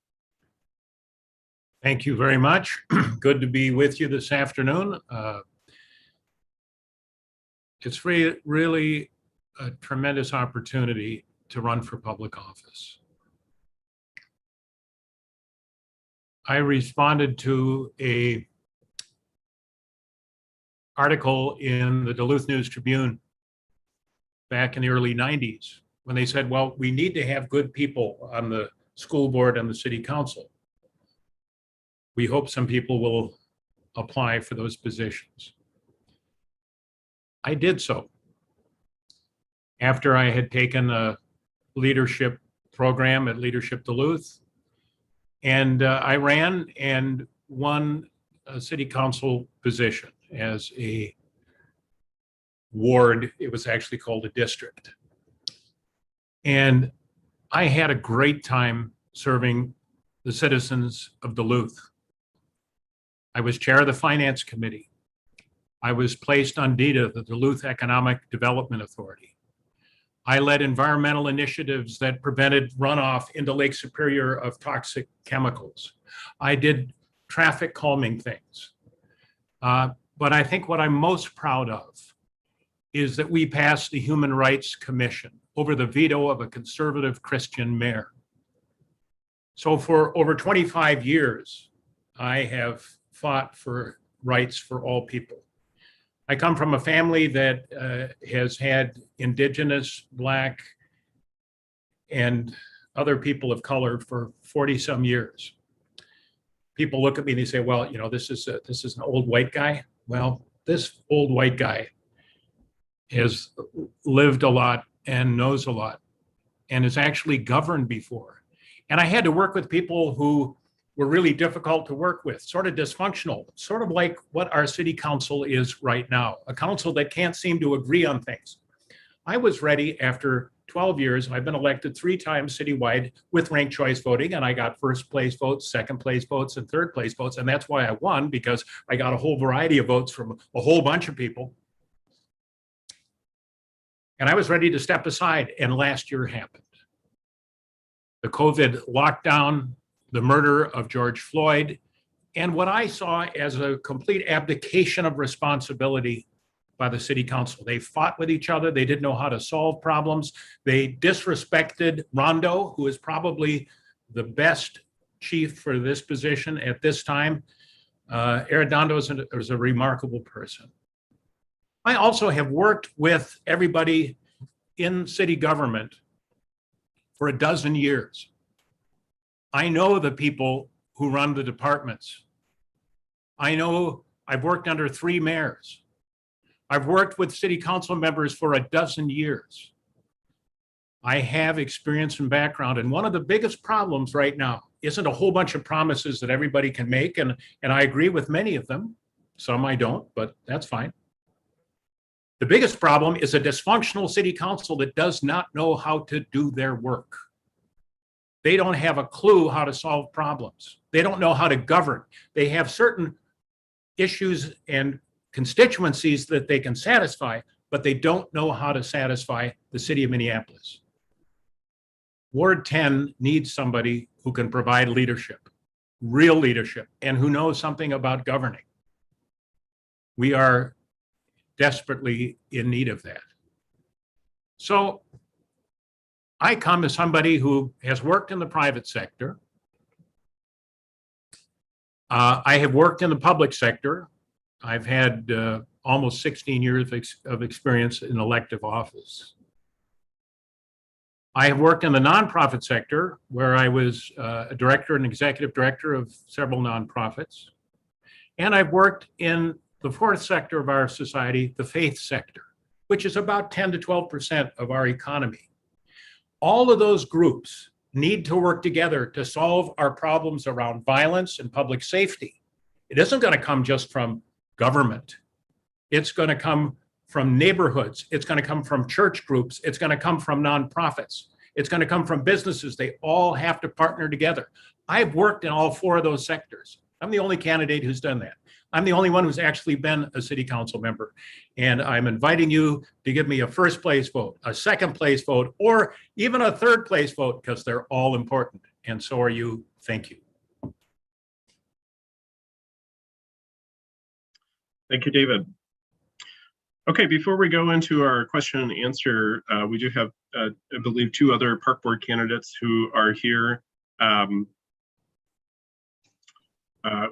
Speaker 11: Thank you very much. Good to be with you this afternoon. It's really a tremendous opportunity to run for public office. I responded to an article in the Duluth News Tribune back in the early 90s when they said, well, we need to have good people on the school board and the city council. We hope some people will apply for those positions. I did so. After I had taken a leadership program at Leadership Duluth, and I ran and won a city council position as a ward. It was actually called a district. And I had a great time serving the citizens of Duluth. I was chair of the Finance Committee. I was placed on DEDA, the Duluth Economic Development Authority. I led environmental initiatives that prevented runoff into Lake Superior of toxic chemicals. I did traffic calming things. But But I think what I'm most proud of is that we passed the Human Rights Commission over the veto of a conservative Christian mayor. So for over 25 years, I have fought for rights for all people. I come from a family that has had Indigenous, Black, and other people of color for 40 some years. People look at me and they say, well, you know, this is an old white guy. Well, this old white guy has lived a lot and knows a lot and has actually governed before. And I had to work with people who were really difficult to work with, sort of dysfunctional, sort of like what our city council is right now, a council that can't seem to agree on things. I was ready after 12 years, I've been elected 3 times citywide with ranked choice voting, and I got first place votes, second place votes, and third place votes. And that's why I won, because I got a whole variety of votes from a whole bunch of people. And I was ready to step aside, and last year happened. The COVID lockdown, the murder of George Floyd, and what I saw as a complete abdication of responsibility by the city council. They fought with each other. They didn't know how to solve problems. They disrespected Rondo, who is probably the best chief for this position at this time. Arredondo is a remarkable person. I also have worked with everybody in city government for a dozen years. I know the people who run the departments. I know I've worked under 3 mayors. I've worked with city council members for a dozen years. I have experience and background, and one of the biggest problems right now isn't a whole bunch of promises that everybody can make, and I agree with many of them. Some I don't, but that's fine. The biggest problem is a dysfunctional city council that does not know how to do their work. They don't have a clue how to solve problems. They don't know how to govern. They have certain issues and constituencies that they can satisfy, but they don't know how to satisfy the city of Minneapolis. Ward 10 needs somebody who can provide leadership, real leadership, and who knows something about governing. We are desperately in need of that. So I come as somebody who has worked in the private sector. I have worked in the public sector. I've had almost 16 years of experience in elective office. I have worked in the nonprofit sector, where I was a director and executive director of several nonprofits. And I've worked in the 4th sector of our society, the faith sector, which is about 10 to 12% of our economy. All of those groups need to work together to solve our problems around violence and public safety. It isn't going to come just from government. It's going to come from neighborhoods. It's going to come from church groups. It's going to come from nonprofits. It's going to come from businesses. They all have to partner together. I've worked in all 4 of those sectors. I'm the only candidate who's done that. I'm the only one who's actually been a city council member. And I'm inviting you to give me a first place vote, a second place vote, or even a third place vote, because they're all important. And so are you. Thank you.
Speaker 2: Thank you, David. Okay, before we go into our question and answer, we do have, I believe, 2 other park board candidates who are here.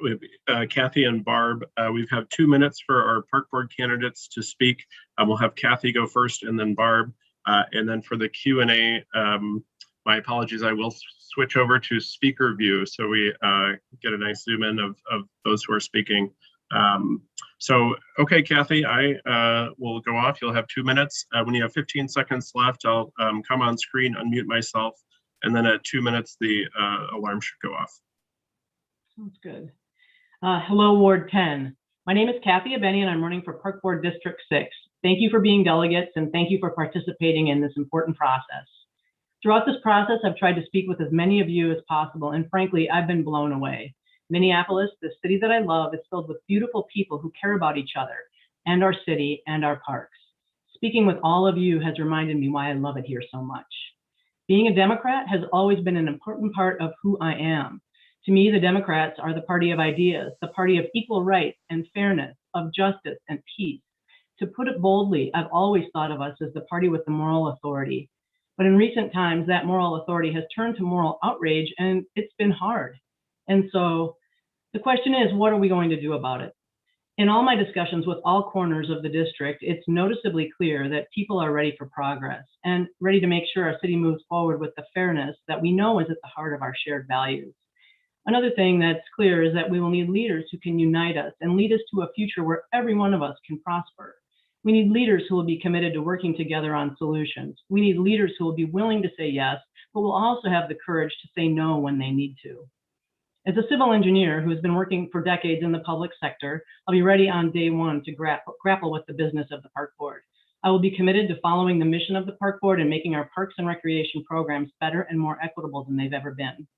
Speaker 2: We have Kathy and Barb. We've have 2 minutes for our park board candidates to speak. We'll have Kathy go first and then Barb. And then for the Q&A, my apologies, I will switch over to speaker view so we get a nice zoom in of those who are speaking. Okay, Kathy, I will go off. You'll have 2 minutes. When you have 15 seconds left, I'll come on screen, unmute myself, and then at 2 minutes, the alarm should go off.
Speaker 12: Sounds good. Hello, Ward 10. My name is Kathy Abeni, and I'm running for Park Board District 6. Thank you for being delegates, and thank you for participating in this important process. Throughout this process, I've tried to speak with as many of you as possible, and frankly, I've been blown away. Minneapolis, the city that I love, is filled with beautiful people who care about each other and our city and our parks. Speaking with all of you has reminded me why I love it here so much. Being a Democrat has always been an important part of who I am. To me, the Democrats are the party of ideas, the party of equal rights and fairness, of justice and peace. To put it boldly, I've always thought of us as the party with the moral authority. But in recent times, that moral authority has turned to moral outrage, and it's been hard. And so the question is, what are we going to do about it? In all my discussions with all corners of the district, it's noticeably clear that people are ready for progress and ready to make sure our city moves forward with the fairness that we know is at the heart of our shared values. Another thing that's clear is that we will need leaders who can unite us and lead us to a future where every one of us can prosper. We need leaders who will be committed to working together on solutions. We need leaders who will be willing to say yes, but will also have the courage to say no when they need to. As a civil engineer who has been working for decades in the public sector, I'll be ready on day one to grapple with the business of the Park Board. I will be committed to following the mission of the Park Board and making our parks and recreation programs better and more equitable than they've ever been.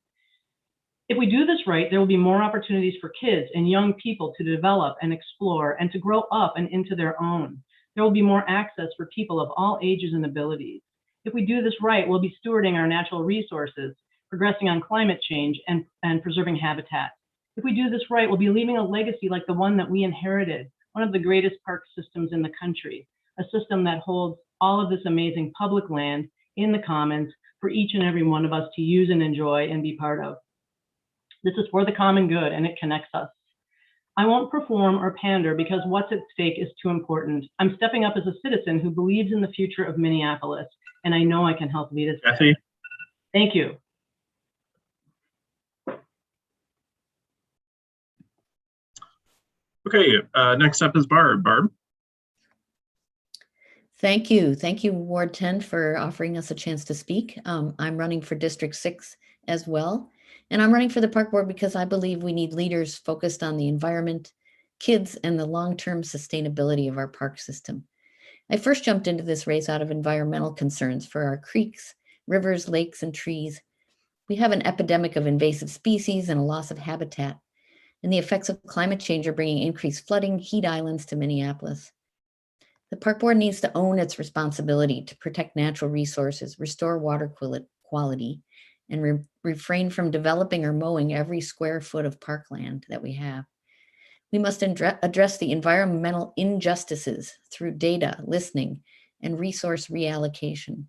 Speaker 12: If we do this right, there will be more opportunities for kids and young people to develop and explore and to grow up and into their own. There will be more access for people of all ages and abilities. If we do this right, we'll be stewarding our natural resources, progressing on climate change, and preserving habitat. If we do this right, we'll be leaving a legacy like the one that we inherited, one of the greatest park systems in the country, a system that holds all of this amazing public land in the commons for each and every one of us to use and enjoy and be part of. This is for the common good, and it connects us. I won't perform or pander because what's at stake is too important. I'm stepping up as a citizen who believes in the future of Minneapolis, and I know I can help lead us.
Speaker 2: Kathy?
Speaker 12: Thank you.
Speaker 2: Okay, next up is Barb. Barb?
Speaker 13: Thank you. Thank you, Ward 10, for offering us a chance to speak. I'm running for District 6 as well. And I'm running for the Park Board because I believe we need leaders focused on the environment, kids, and the long-term sustainability of our park system. I first jumped into this race out of environmental concerns for our creeks, rivers, lakes, and trees. We have an epidemic of invasive species and a loss of habitat. And the effects of climate change are bringing increased flooding, heat islands to Minneapolis. The Park Board needs to own its responsibility to protect natural resources, restore water quality, and refrain from developing or mowing every square foot of parkland that we have. We must address the environmental injustices through data, listening, and resource reallocation.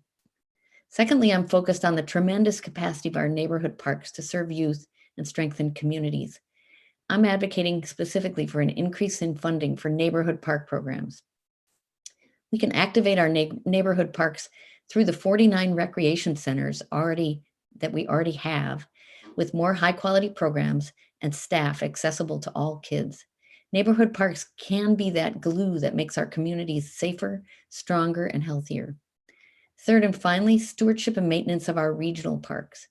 Speaker 13: Secondly, I'm focused on the tremendous capacity of our neighborhood parks to serve youth and strengthen communities. I'm advocating specifically for an increase in funding for neighborhood park programs. We can activate our neighborhood parks through the 49 recreation centers that we already have, with more high quality programs and staff accessible to all kids. Neighborhood parks can be that glue that makes our communities safer, stronger, and healthier. Third and finally, stewardship and maintenance of our regional parks.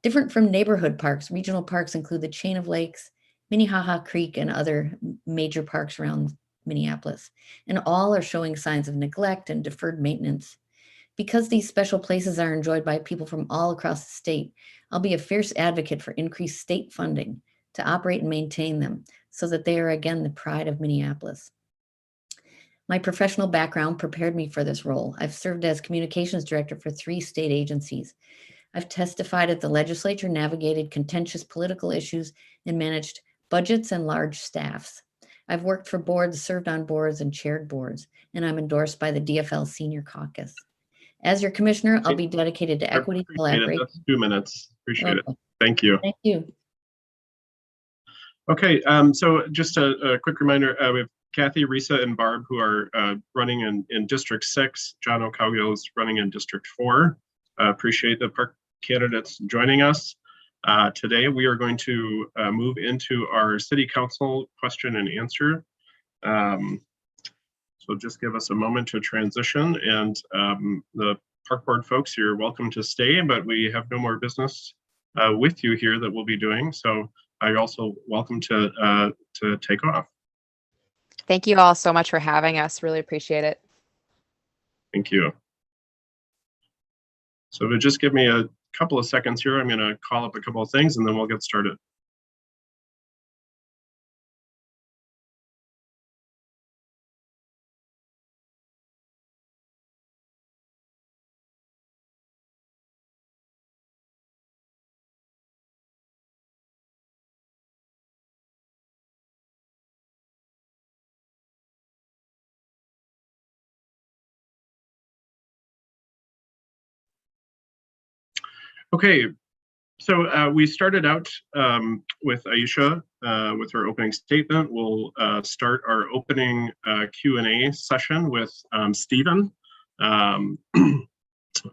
Speaker 13: Different from neighborhood parks, regional parks include the chain of lakes, Minnehaha Creek, and other major parks around Minneapolis, and all are showing signs of neglect and deferred maintenance. Because these special places are enjoyed by people from all across the state, I'll be a fierce advocate for increased state funding to operate and maintain them so that they are again the pride of Minneapolis. My professional background prepared me for this role. I've served as communications director for 3 state agencies. I've testified at the legislature, navigated contentious political issues, and managed budgets and large staffs. I've worked for boards, served on boards, and chaired boards, and I'm endorsed by the DFL Senior Caucus. As your commissioner, I'll be dedicated to equity, collaboration.
Speaker 2: That's 2 minutes. Appreciate it.
Speaker 13: Okay.
Speaker 2: Thank you.
Speaker 13: Thank you.
Speaker 2: Okay, so just a quick reminder, we have Kathy, Risa, and Barb who are running in District 6. John O'Cowgill is running in District 4. Appreciate the park candidates joining us. Today, we are going to move into our City Council question and answer. So just give us a moment to transition, and the Park Board folks, you're welcome to stay, but we have no more business with you here that we'll be doing. So I also welcome to take off.
Speaker 4: Thank you all so much for having us. Really appreciate it.
Speaker 2: Thank you. So if you just give me a couple of seconds here, I'm going to call up a couple of things and then we'll get started. Okay, so we started out with Aisha with her opening statement. We'll start our opening Q&A session with Stephen.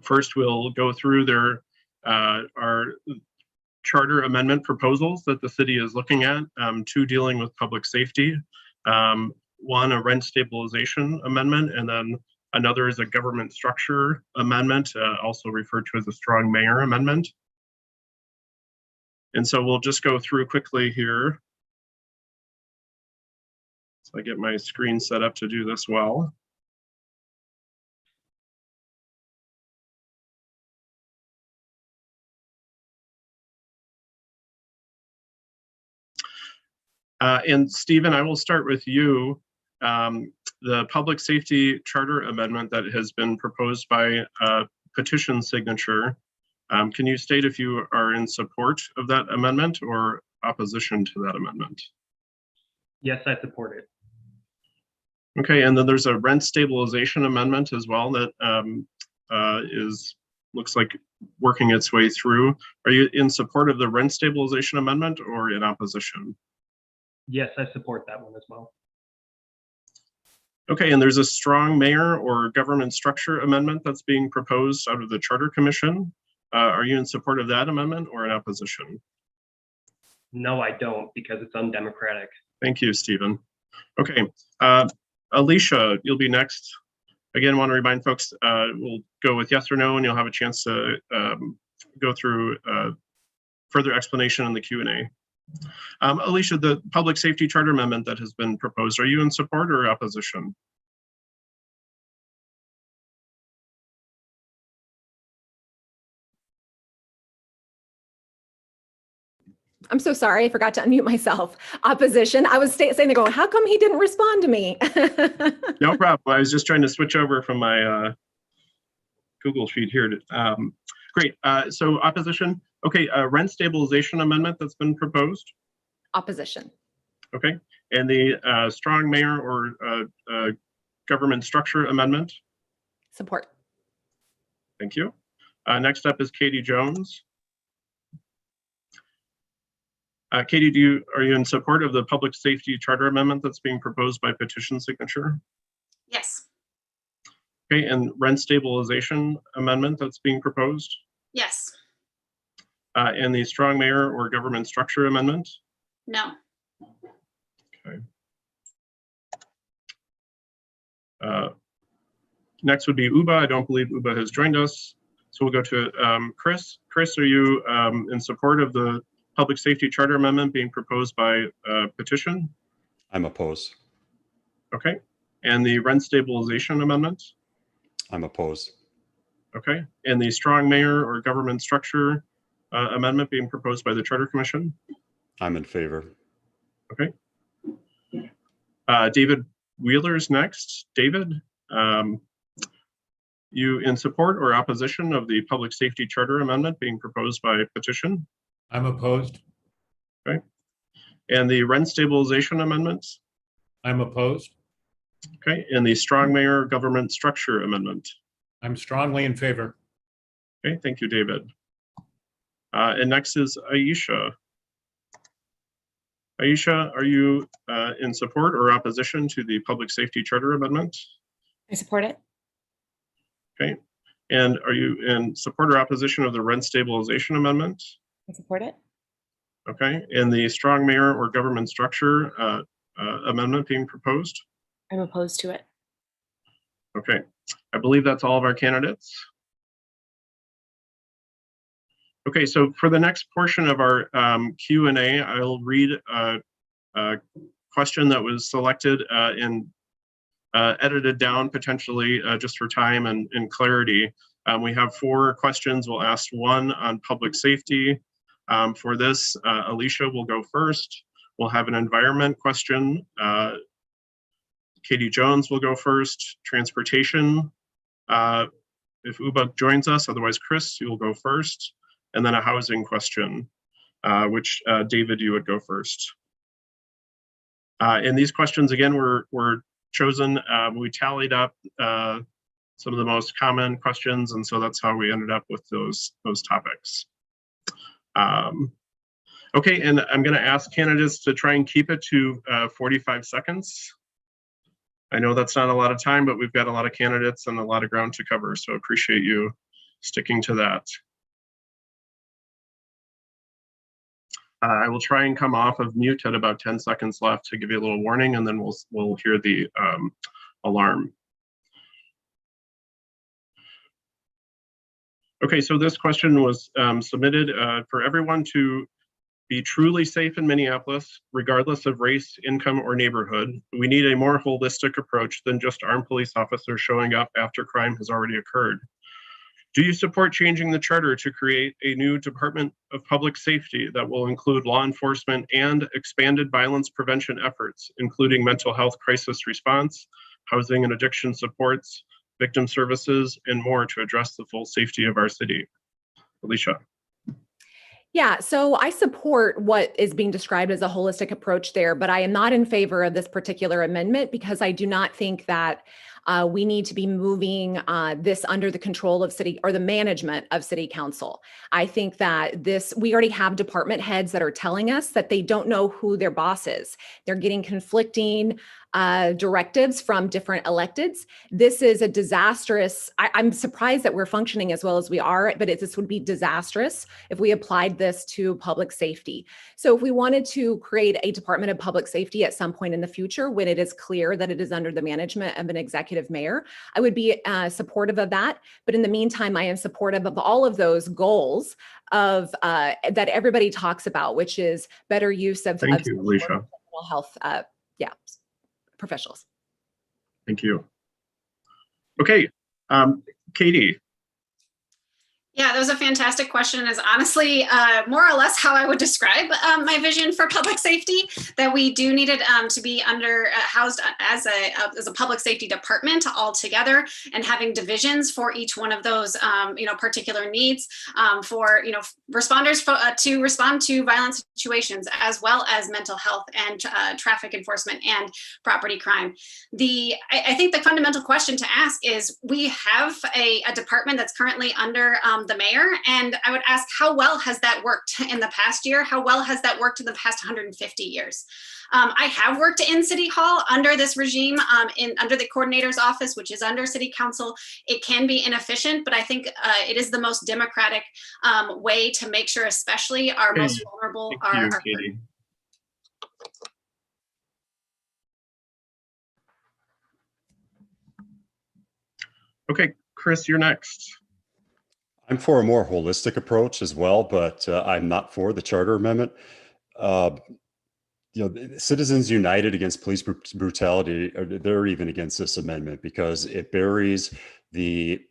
Speaker 2: First, we'll go through our charter amendment proposals that the city is looking at, two dealing with public safety, one a rent stabilization amendment, and then another is a government structure amendment, also referred to as a strong mayor amendment. And so we'll just go through quickly here. So I get my screen set up to do this well. And Stephen, I will start with you. The public safety charter amendment that has been proposed by petition signature. Can you state if you are in support of that amendment or opposition to that amendment?
Speaker 7: Yes, I support it.
Speaker 2: Okay, and then there's a rent stabilization amendment as well that looks like working its way through. Are you in support of the rent stabilization amendment or in opposition?
Speaker 7: Yes, I support that one as well.
Speaker 2: Okay, and there's a strong mayor or government structure amendment that's being proposed out of the Charter Commission. Are you in support of that amendment or in opposition?
Speaker 7: No, I don't, because it's undemocratic.
Speaker 2: Thank you, Stephen. Okay, Alicia, you'll be next. Again, want to remind folks, we'll go with yes or no, and you'll have a chance to go through further explanation in the Q&A. Alicia, the public safety charter amendment that has been proposed, are you in support or opposition?
Speaker 8: I'm so sorry, I forgot to unmute myself. Opposition. I was saying, they're going, how come he didn't respond to me?
Speaker 2: No problem. I was just trying to switch over from my Google Sheet here. Great. So opposition. Okay, rent stabilization amendment that's been proposed.
Speaker 8: Opposition.
Speaker 2: Okay, and the strong mayor or government structure amendment.
Speaker 8: Support.
Speaker 2: Thank you. Next up is Katie Jones. Katie, are you in support of the public safety charter amendment that's being proposed by petition signature?
Speaker 9: Yes.
Speaker 2: Okay, and rent stabilization amendment that's being proposed?
Speaker 9: Yes.
Speaker 2: And the strong mayor or government structure amendment?
Speaker 9: No.
Speaker 2: Okay. Next would be Uba. I don't believe Uba has joined us. So we'll go to Chris. Chris, are you in support of the public safety charter amendment being proposed by petition?
Speaker 10: I'm opposed.
Speaker 2: Okay. And the rent stabilization amendment?
Speaker 10: I'm opposed.
Speaker 2: Okay. And the strong mayor or government structure amendment being proposed by the Charter Commission?
Speaker 10: I'm in favor.
Speaker 2: Okay. David Wheeler's next. David, you in support or opposition of the public safety charter amendment being proposed by petition?
Speaker 11: I'm opposed.
Speaker 2: Okay. And the rent stabilization amendments?
Speaker 11: I'm opposed.
Speaker 2: Okay. And the strong mayor government structure amendment?
Speaker 11: I'm strongly in favor.
Speaker 2: Okay. Thank you, David. And next is Aisha. Aisha, are you in support or opposition to the public safety charter amendment?
Speaker 6: I support it.
Speaker 2: Okay. And are you in support or opposition of the rent stabilization amendment?
Speaker 6: I support it.
Speaker 2: Okay. And the strong mayor or government structure amendment being proposed?
Speaker 6: I'm opposed to it.
Speaker 2: Okay. I believe that's all of our candidates. Okay, so for the next portion of our Q&A, I'll read a question that was selected and edited down potentially just for time and clarity. We have 4 questions. We'll ask one on public safety. For this, Alicia will go first. We'll have an environment question. Katie Jones will go first. Transportation. If Uba joins us, otherwise Chris, you will go first. And then a housing question, which David, you would go first. And these questions, again, were chosen. We tallied up some of the most common questions, and so that's how we ended up with those topics. Okay, and I'm going to ask candidates to try and keep it to 45 seconds. I know that's not a lot of time, but we've got a lot of candidates and a lot of ground to cover, so appreciate you sticking to that. I will try and come off of mute at about 10 seconds left to give you a little warning, and then we'll hear the alarm. Okay, so this question was submitted for everyone to be truly safe in Minneapolis, regardless of race, income, or neighborhood. We need a more holistic approach than just armed police officers showing up after crime has already occurred. Do you support changing the charter to create a new Department of Public Safety that will include law enforcement and expanded violence prevention efforts, including mental health crisis response, housing and addiction supports, victim services, and more to address the full safety of our city? Alicia.
Speaker 8: Yeah, so I support what is being described as a holistic approach there, but I am not in favor of this particular amendment because I do not think that we need to be moving this under the control of city or the management of city council. I think that we already have department heads that are telling us that they don't know who their boss is. They're getting conflicting directives from different electeds. This is a disastrous, I'm surprised that we're functioning as well as we are, but this would be disastrous if we applied this to public safety. So if we wanted to create a Department of Public Safety at some point in the future, when it is clear that it is under the management of an executive mayor, I would be supportive of that. But in the meantime, I am supportive of all of those goals of that everybody talks about, which is better use of,
Speaker 2: Thank you, Alicia.
Speaker 8: mental health professionals.
Speaker 2: Thank you. Okay, Katie.
Speaker 9: Yeah, that was a fantastic question. Is honestly more or less how I would describe my vision for public safety. That we do need it to be housed as a public safety department altogether, and having divisions for each one of those particular needs for responders to respond to violent situations, as well as mental health and traffic enforcement and property crime. I think the fundamental question to ask is: we have a department that's currently under the mayor, and I would ask, how well has that worked in the past year? How well has that worked in the past 150 years? I have worked in City Hall under this regime, under the coordinator's office, which is under City Council. It can be inefficient, but I think it is the most democratic way to make sure, especially our most vulnerable are.
Speaker 2: Katie. Okay, Chris, you're next.
Speaker 10: I'm for a more holistic approach as well, but I'm not for the charter amendment. Citizens United against police brutality, they're even against this amendment because it buries the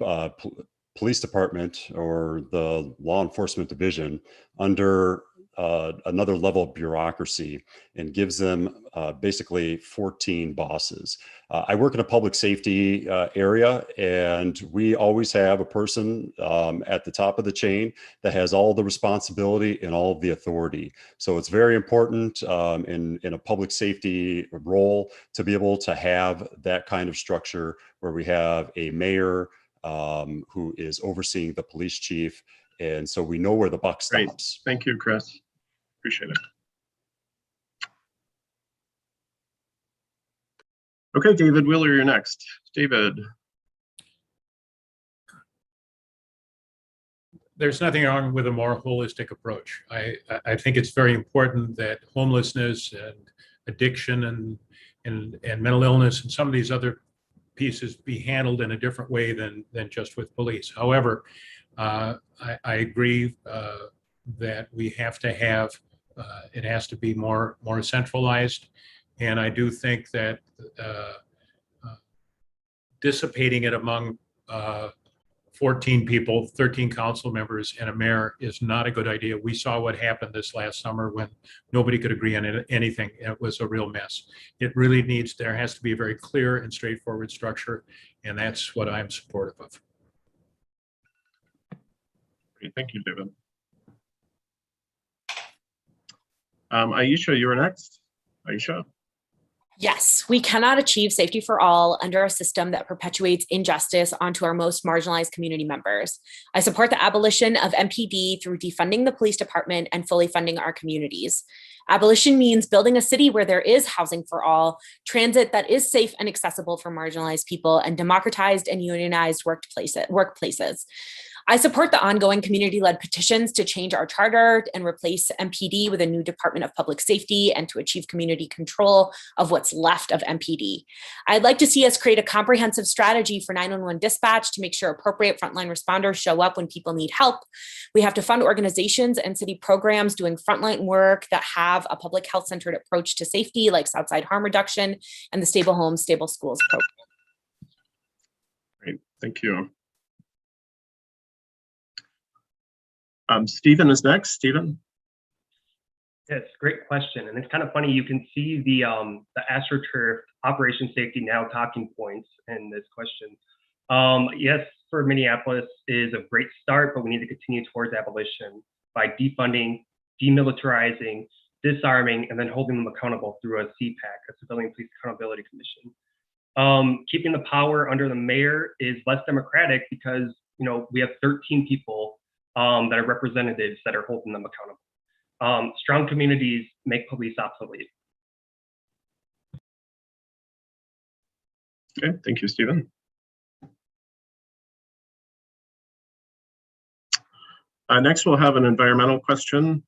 Speaker 10: police department or the law enforcement division under another level of bureaucracy and gives them basically 14 bosses. I work in a public safety area, and we always have a person at the top of the chain that has all the responsibility and all of the authority. So it's very important in a public safety role to be able to have that kind of structure where we have a mayor who is overseeing the police chief. And so we know where the buck stops.
Speaker 2: Great. Thank you, Chris. Appreciate it. Okay, David Wheeler, you're next. David.
Speaker 11: There's nothing wrong with a more holistic approach. I think it's very important that homelessness and addiction and mental illness and some of these other pieces be handled in a different way than just with police. However, I agree that we have to have, it has to be more centralized. And I do think that dissipating it among 14 people, 13 council members and a mayor is not a good idea. We saw what happened this last summer when nobody could agree on anything. It was a real mess. It really there has to be a very clear and straightforward structure. And that's what I'm supportive of.
Speaker 2: Great, thank you, David. Aisha, you were next. Aisha.
Speaker 6: Yes, we cannot achieve safety for all under a system that perpetuates injustice onto our most marginalized community members. I support the abolition of MPD through defunding the police department and fully funding our communities. Abolition means building a city where there is housing for all, transit that is safe and accessible for marginalized people, and democratized and unionized workplaces. I support the ongoing community-led petitions to change our charter and replace MPD with a new Department of Public Safety and to achieve community control of what's left of MPD. I'd like to see us create a comprehensive strategy for 911 dispatch to make sure appropriate frontline responders show up when people need help. We have to fund organizations and city programs doing frontline work that have a public health-centered approach to safety, like Southside Harm Reduction and the Stable Homes, Stable Schools program.
Speaker 2: Great, thank you. Stephen is next. Stephen.
Speaker 7: Yes, great question. And it's kind of funny, you can see the AstroTurf Operation Safety Now talking points in this question. Yes, for Minneapolis is a great start, but we need to continue towards abolition by defunding, demilitarizing, disarming, and then holding them accountable through a CPAC, a Civilian Police Accountability Commission. Keeping the power under the mayor is less democratic because, you know, we have 13 people that are representatives that are holding them accountable. Strong communities make police obsolete.
Speaker 2: Okay, thank you, Stephen. Next, we'll have an environmental question.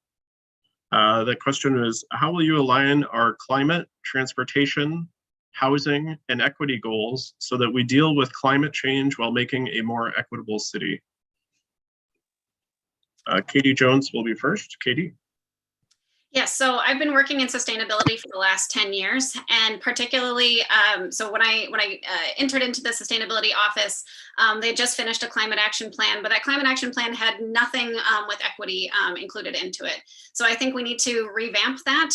Speaker 2: The question is, how will you align our climate, transportation, housing, and equity goals so that we deal with climate change while making a more equitable city? Katie Jones will be first. Katie.
Speaker 9: Yes, so I've been working in sustainability for the last 10 years, and particularly, so when I entered into the sustainability office, they just finished a climate action plan, but that climate action plan had nothing with equity included into it. So I think we need to revamp that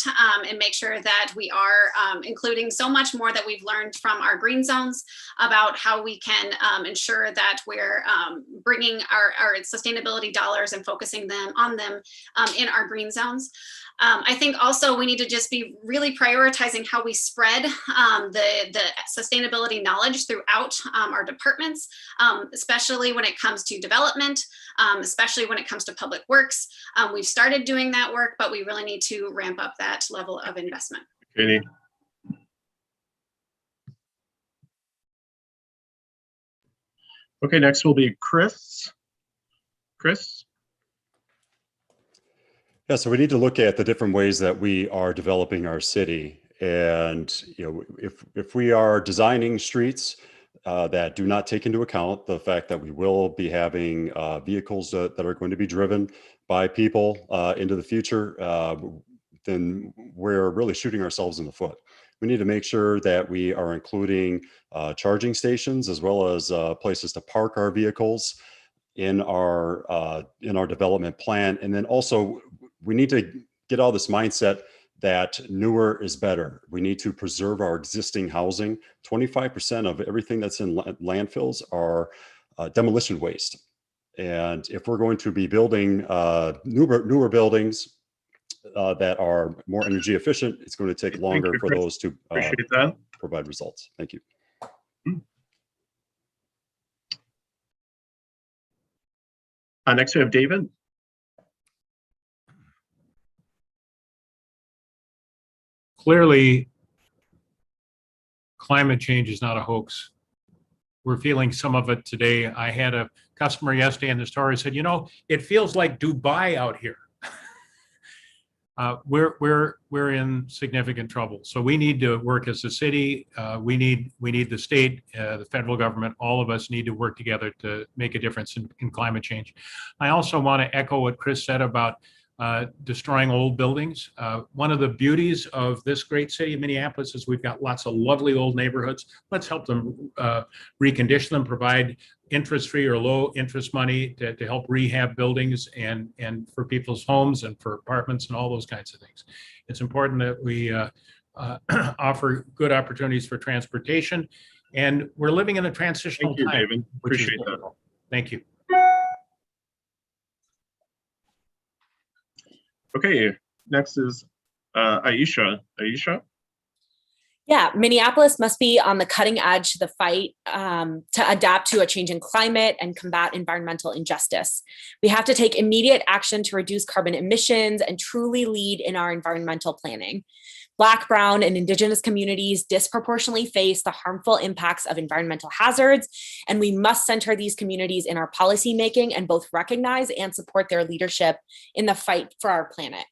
Speaker 9: and make sure that we are including so much more that we've learned from our green zones about how we can ensure that we're bringing our sustainability dollars and focusing them on them in our green zones. I think also we need to just be really prioritizing how we spread the sustainability knowledge throughout our departments, especially when it comes to development, especially when it comes to public works. We've started doing that work, but we really need to ramp up that level of investment.
Speaker 2: Katie. Okay, next will be Chris. Chris.
Speaker 10: Yeah, so we need to look at the different ways that we are developing our city. And you know, if we are designing streets that do not take into account the fact that we will be having vehicles that are going to be driven by people into the future, then we're really shooting ourselves in the foot. We need to make sure that we are including charging stations as well as places to park our vehicles in our development plan. And then also we need to get all this mindset that newer is better. We need to preserve our existing housing. 25% of everything that's in landfills are demolition waste. And if we're going to be building newer buildings that are more energy efficient, it's going to take longer for those to provide results. Thank you.
Speaker 2: Next we have David.
Speaker 11: Clearly, climate change is not a hoax. We're feeling some of it today. I had a customer yesterday in the store who said, you know, it feels like Dubai out here. We're in significant trouble. So we need to work as a city. We need the state, the federal government, all of us need to work together to make a difference in climate change. I also want to echo what Chris said about destroying old buildings. One of the beauties of this great city of Minneapolis is we've got lots of lovely old neighborhoods. Let's help them recondition them, provide interest-free or low-interest money to help rehab buildings and for people's homes and for apartments and all those kinds of things. It's important that we offer good opportunities for transportation, and we're living in a transitional time.
Speaker 2: Thank you, David. Appreciate that.
Speaker 11: Thank you.
Speaker 2: Okay, next is Aisha. Aisha?
Speaker 6: Yeah, Minneapolis must be on the cutting edge of the fight to adapt to a changing climate and combat environmental injustice. We have to take immediate action to reduce carbon emissions and truly lead in our environmental planning. Black, Brown, and Indigenous communities disproportionately face the harmful impacts of environmental hazards, and we must center these communities in our policymaking and both recognize and support their leadership in the fight for our planet.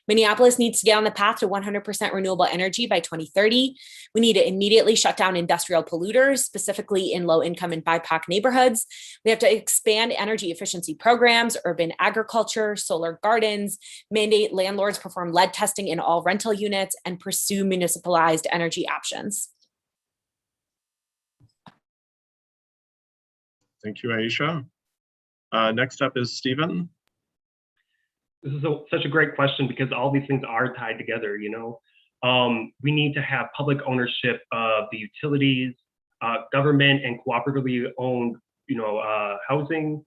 Speaker 6: Minneapolis needs to get on the path to 100% renewable energy by 2030. We need to immediately shut down industrial polluters, specifically in low-income and BIPOC neighborhoods. We have to expand energy efficiency programs, urban agriculture, solar gardens, mandate landlords perform lead testing in all rental units, and pursue municipalized energy options.
Speaker 2: Thank you, Aisha. Next up is Stephen.
Speaker 7: This is such a great question because all these things are tied together, you know. We need to have public ownership of the utilities, government and cooperatively owned, housing,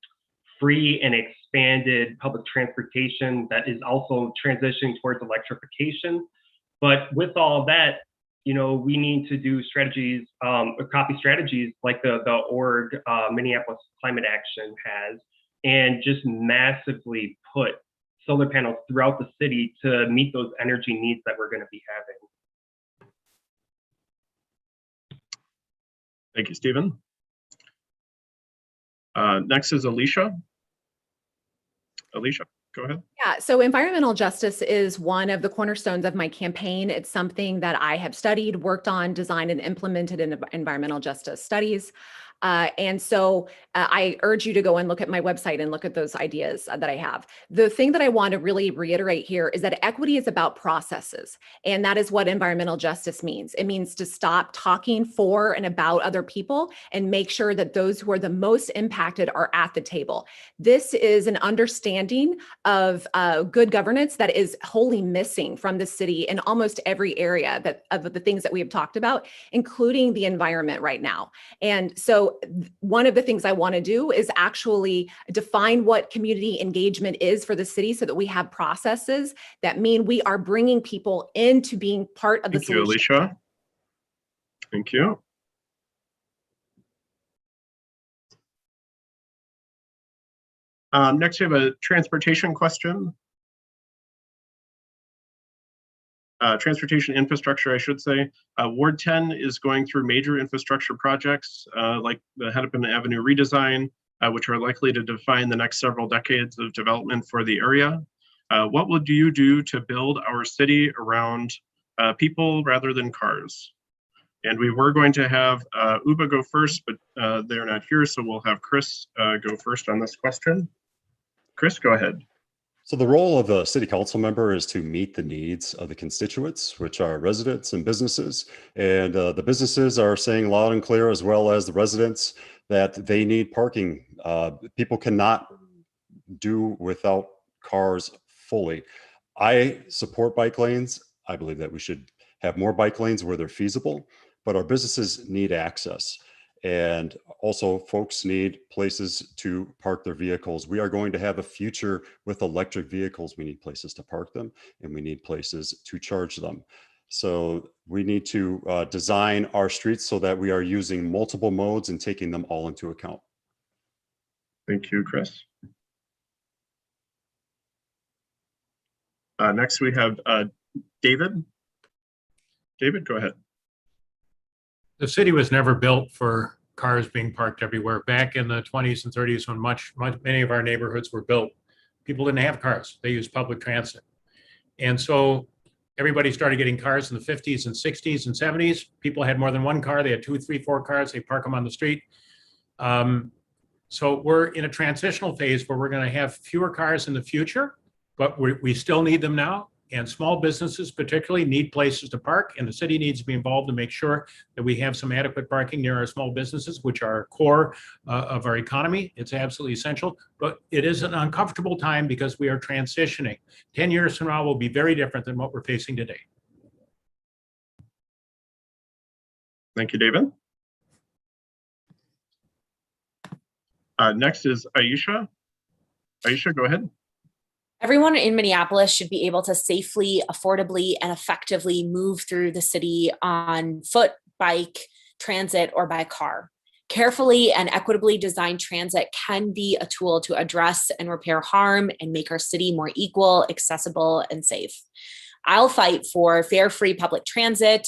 Speaker 7: free and expanded public transportation that is also transitioning towards electrification. But with all that, we need to do strategies, copy strategies like the org Minneapolis Climate Action has, and just massively put solar panels throughout the city to meet those energy needs that we're going to be having.
Speaker 2: Thank you, Stephen. Next is Alicia. Alicia, go ahead.
Speaker 8: Yeah, so environmental justice is one of the cornerstones of my campaign. It's something that I have studied, worked on, designed, and implemented in environmental justice studies. And so I urge you to go and look at my website and look at those ideas that I have. The thing that I want to really reiterate here is that equity is about processes. And that is what environmental justice means. It means to stop talking for and about other people and make sure that those who are the most impacted are at the table. This is an understanding of good governance that is wholly missing from the city in almost every area of the things that we have talked about, including the environment right now. And so one of the things I want to do is actually define what community engagement is for the city so that we have processes that mean we are bringing people into being part of the solution.
Speaker 2: Thank you, Alicia. Thank you. Next, we have a transportation question. Transportation infrastructure, I should say. Ward 10 is going through major infrastructure projects like the Hennepin Avenue redesign, which are likely to define the next several decades of development for the area. What would you do to build our city around people rather than cars? And we were going to have Uba go first, but they're not here, so we'll have Chris go first on this question. Chris, go ahead.
Speaker 10: So the role of a city council member is to meet the needs of the constituents, which are residents and businesses. And the businesses are saying loud and clear, as well as the residents, that they need parking. People cannot do without cars fully. I support bike lanes. I believe that we should have more bike lanes where they're feasible, but our businesses need access. And also folks need places to park their vehicles. We are going to have a future with electric vehicles. We need places to park them and we need places to charge them. So we need to design our streets so that we are using multiple modes and taking them all into account.
Speaker 2: Thank you, Chris. Next we have David. David, go ahead.
Speaker 11: The city was never built for cars being parked everywhere. Back in the 20s and 30s, when many of our neighborhoods were built, people didn't have cars. They used public transit. And so everybody started getting cars in the 50s and 60s and 70s. People had more than one car. They had 2, 3, 4 cars. They park them on the street. So we're in a transitional phase where we're going to have fewer cars in the future, but we still need them now. And small businesses particularly need places to park, and the city needs to be involved to make sure that we have some adequate parking near our small businesses, which are core of our economy. It's absolutely essential, but it is an uncomfortable time because we are transitioning. 10 years from now will be very different than what we're facing today.
Speaker 2: Thank you, David. Next is Aisha. Aisha, go ahead.
Speaker 6: Everyone in Minneapolis should be able to safely, affordably, and effectively move through the city on foot, bike, transit, or by car. Carefully and equitably designed transit can be a tool to address and repair harm and make our city more equal, accessible, and safe. I'll fight for fare, free public transit,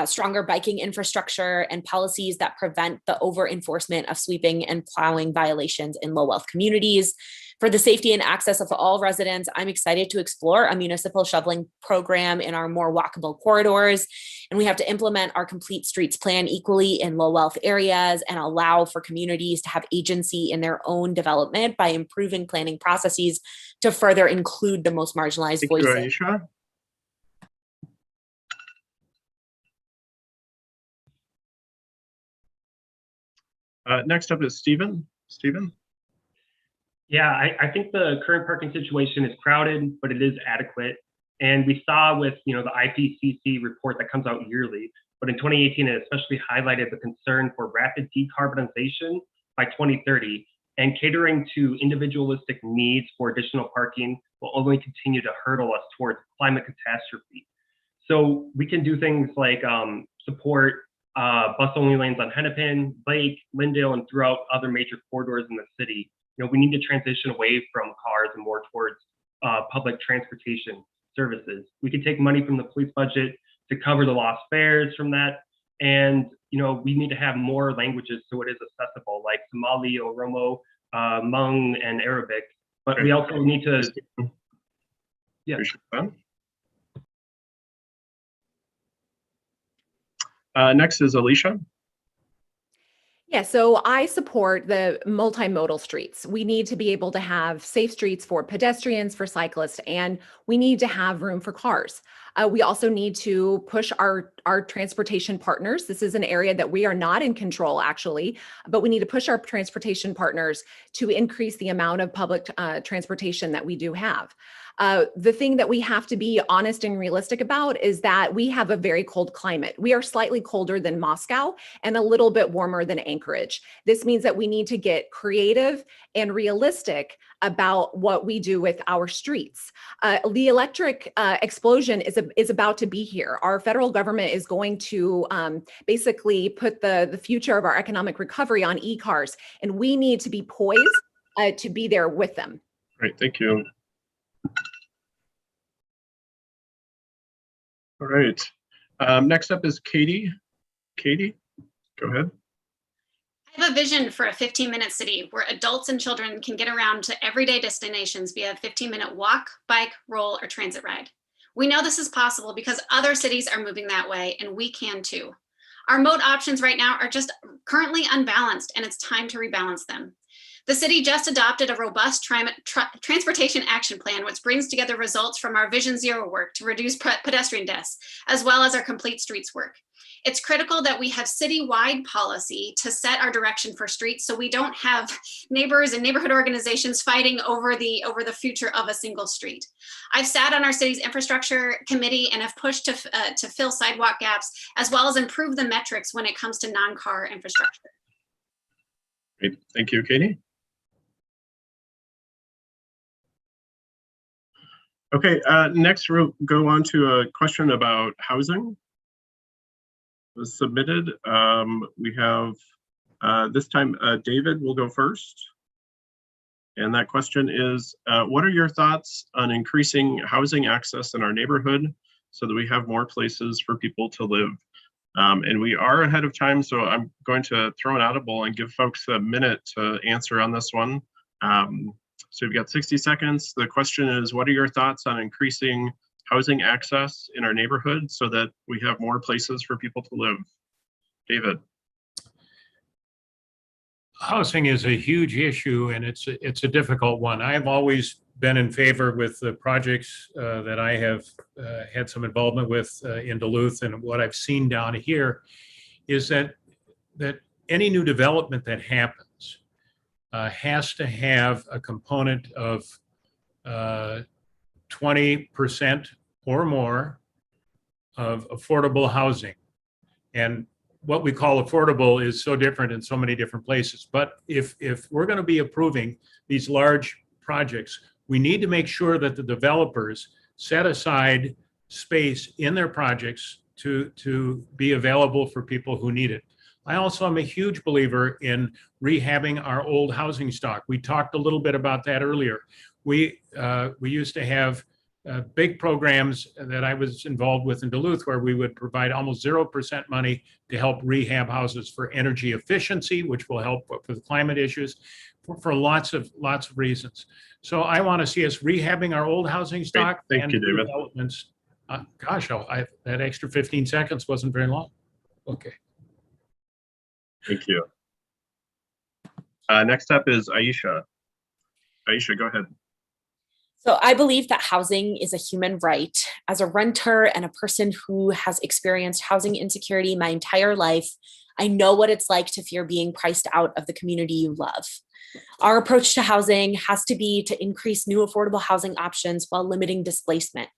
Speaker 6: stronger biking infrastructure, and policies that prevent the over-enforcement of sweeping and plowing violations in low-wealth communities. For the safety and access of all residents, I'm excited to explore a municipal shoveling program in our more walkable corridors. And we have to implement our complete streets plan equally in low-wealth areas and allow for communities to have agency in their own development by improving planning processes to further include the most marginalized voices.
Speaker 2: Thank you, Aisha. Next up is Stephen. Stephen?
Speaker 7: Yeah, I think the current parking situation is crowded, but it is adequate. And we saw with the IPCC report that comes out yearly, but in 2018, it especially highlighted the concern for rapid decarbonization by 2030, and catering to individualistic needs for additional parking will only continue to hurdle us towards climate catastrophe. So we can do things like support bus-only lanes on Hennepin, Lake, Lindale, and throughout other major corridors in the city. We need to transition away from cars and more towards public transportation services. We could take money from the police budget to cover the lost fares from that. And, we need to have more languages so it is accessible, like Somali, Oromo, Hmong, and Arabic. But we also need to, yeah.
Speaker 2: Next is Alicia.
Speaker 8: Yeah, so I support the multimodal streets. We need to be able to have safe streets for pedestrians, for cyclists, and we need to have room for cars. We also need to push our transportation partners. This is an area that we are not in control, actually, but we need to push our transportation partners to increase the amount of public transportation that we do have. The thing that we have to be honest and realistic about is that we have a very cold climate. We are slightly colder than Moscow and a little bit warmer than Anchorage. This means that we need to get creative and realistic about what we do with our streets. The electric explosion is about to be here. Our federal government is going to basically put the future of our economic recovery on e-cars, and we need to be poised to be there with them.
Speaker 2: Great, thank you. All right. Next up is Katie. Katie, go ahead.
Speaker 9: I have a vision for a 15-minute city where adults and children can get around to everyday destinations via a 15-minute walk, bike, roll, or transit ride. We know this is possible because other cities are moving that way, and we can too. Our mode options right now are just currently unbalanced, and it's time to rebalance them. The city just adopted a robust transportation action plan, which brings together results from our Vision Zero work to reduce pedestrian deaths, as well as our complete streets work. It's critical that we have citywide policy to set our direction for streets so we don't have neighbors and neighborhood organizations fighting over the future of a single street. I've sat on our city's infrastructure committee and have pushed to fill sidewalk gaps, as well as improve the metrics when it comes to non-car infrastructure.
Speaker 2: Great, thank you, Katie. Okay, next we'll go on to a question about housing. It was submitted. We have this time David will go first. And that question is, what are your thoughts on increasing housing access in our neighborhood so that we have more places for people to live? And we are ahead of time, so I'm going to throw an audible and give folks a minute to answer on this one. So we've got 60 seconds. The question is, what are your thoughts on increasing housing access in our neighborhood so that we have more places for people to live? David.
Speaker 11: Housing is a huge issue, and it's a difficult one. I've always been in favor with the projects that I have had some involvement with in Duluth, and what I've seen down here is that any new development that happens has to have a component of 20% or more of affordable housing. And what we call affordable is so different in so many different places. But if we're going to be approving these large projects, We need to make sure that the developers set aside space in their projects to be available for people who need it. I also am a huge believer in rehabbing our old housing stock. We talked a little bit about that earlier. We used to have big programs that I was involved with in Duluth where we would provide almost 0% money to help rehab houses for energy efficiency, which will help with climate issues for lots of reasons. So I want to see us rehabbing our old housing stock
Speaker 2: Thank you, David.
Speaker 11: developments. Gosh, that extra 15 seconds wasn't very long. Okay.
Speaker 2: Thank you. Next up is Aisha. Aisha, go ahead.
Speaker 6: So I believe that housing is a human right. As a renter and a person who has experienced housing insecurity my entire life, I know what it's like to fear being priced out of the community you love. Our approach to housing has to be to increase new affordable housing options while limiting displacement.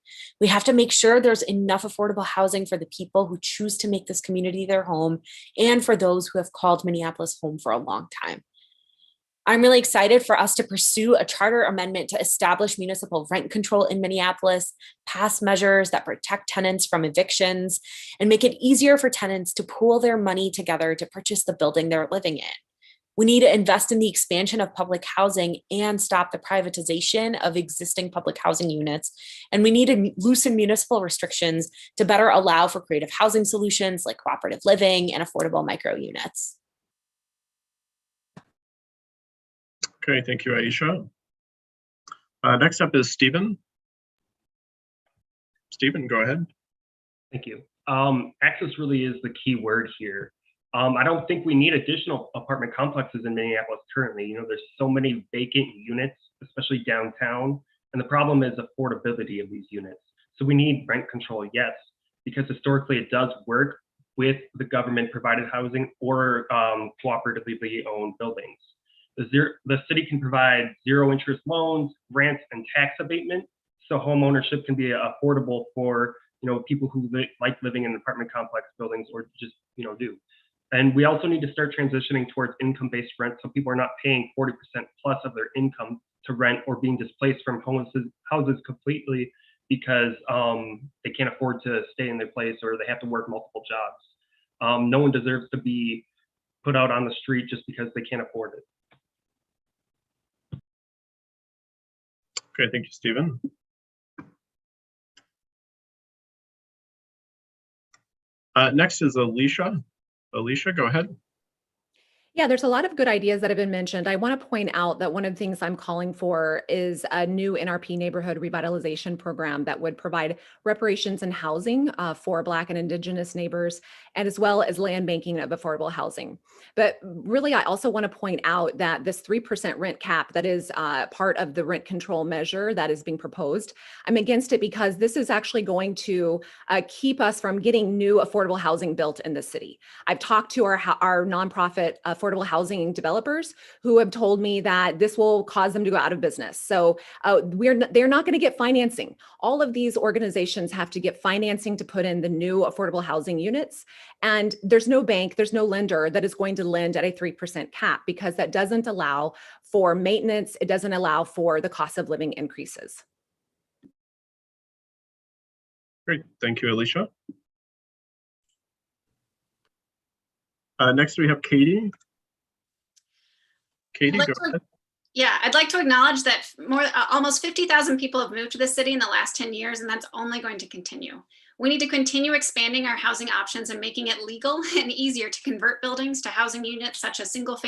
Speaker 6: We have to make sure there's enough affordable housing for the people who choose to make this community their home and for those who have called Minneapolis home for a long time. I'm really excited for us to pursue a charter amendment to establish municipal rent control in Minneapolis, pass measures that protect tenants from evictions, and make it easier for tenants to pool their money together to purchase the building they're living in. We need to invest in the expansion of public housing and stop the privatization of existing public housing units. And we need to loosen municipal restrictions to better allow for creative housing solutions like cooperative living and affordable micro units.
Speaker 2: Okay, thank you, Aisha. Next up is Stephen. Stephen, go ahead.
Speaker 7: Thank you. Access really is the key word here. I don't think we need additional apartment complexes in Minneapolis currently. You know, there's so many vacant units, especially downtown, and the problem is affordability of these units. So we need rent control, yes, because historically it does work with the government provided housing or cooperatively owned buildings. The city can provide zero interest loans, rent, and tax abatement, so home ownership can be affordable for people who like living in apartment complex buildings or just do. And we also need to start transitioning towards income-based rent, so people are not paying 40% plus of their income to rent or being displaced from houses completely because they can't afford to stay in their place or they have to work multiple jobs. No one deserves to be put out on the street just because they can't afford it.
Speaker 2: Okay, thank you, Stephen. Next is Alicia. Alicia, go ahead.
Speaker 8: Yeah, there's a lot of good ideas that have been mentioned. I want to point out that one of the things I'm calling for is a new NRP neighborhood revitalization program that would provide reparations and housing for Black and Indigenous neighbors, and as well as land banking of affordable housing. But really, I also want to point out that this 3% rent cap that is part of the rent control measure that is being proposed, I'm against it because this is actually going to keep us from getting new affordable housing built in the city. I've talked to our nonprofit affordable housing developers who have told me that this will cause them to go out of business. So they're not going to get financing. All of these organizations have to get financing to put in the new affordable housing units. And there's no bank, there's no lender that is going to lend at a 3% cap because that doesn't allow for maintenance. It doesn't allow for the cost of living increases.
Speaker 2: Great, thank you, Alicia. Next we have Katie. Katie, go ahead.
Speaker 9: Yeah, I'd like to acknowledge that almost 50,000 people have moved to the city in the last 10 years, and that's only going to continue. We need to continue expanding our housing options and making it legal and easier to convert buildings to housing units such as single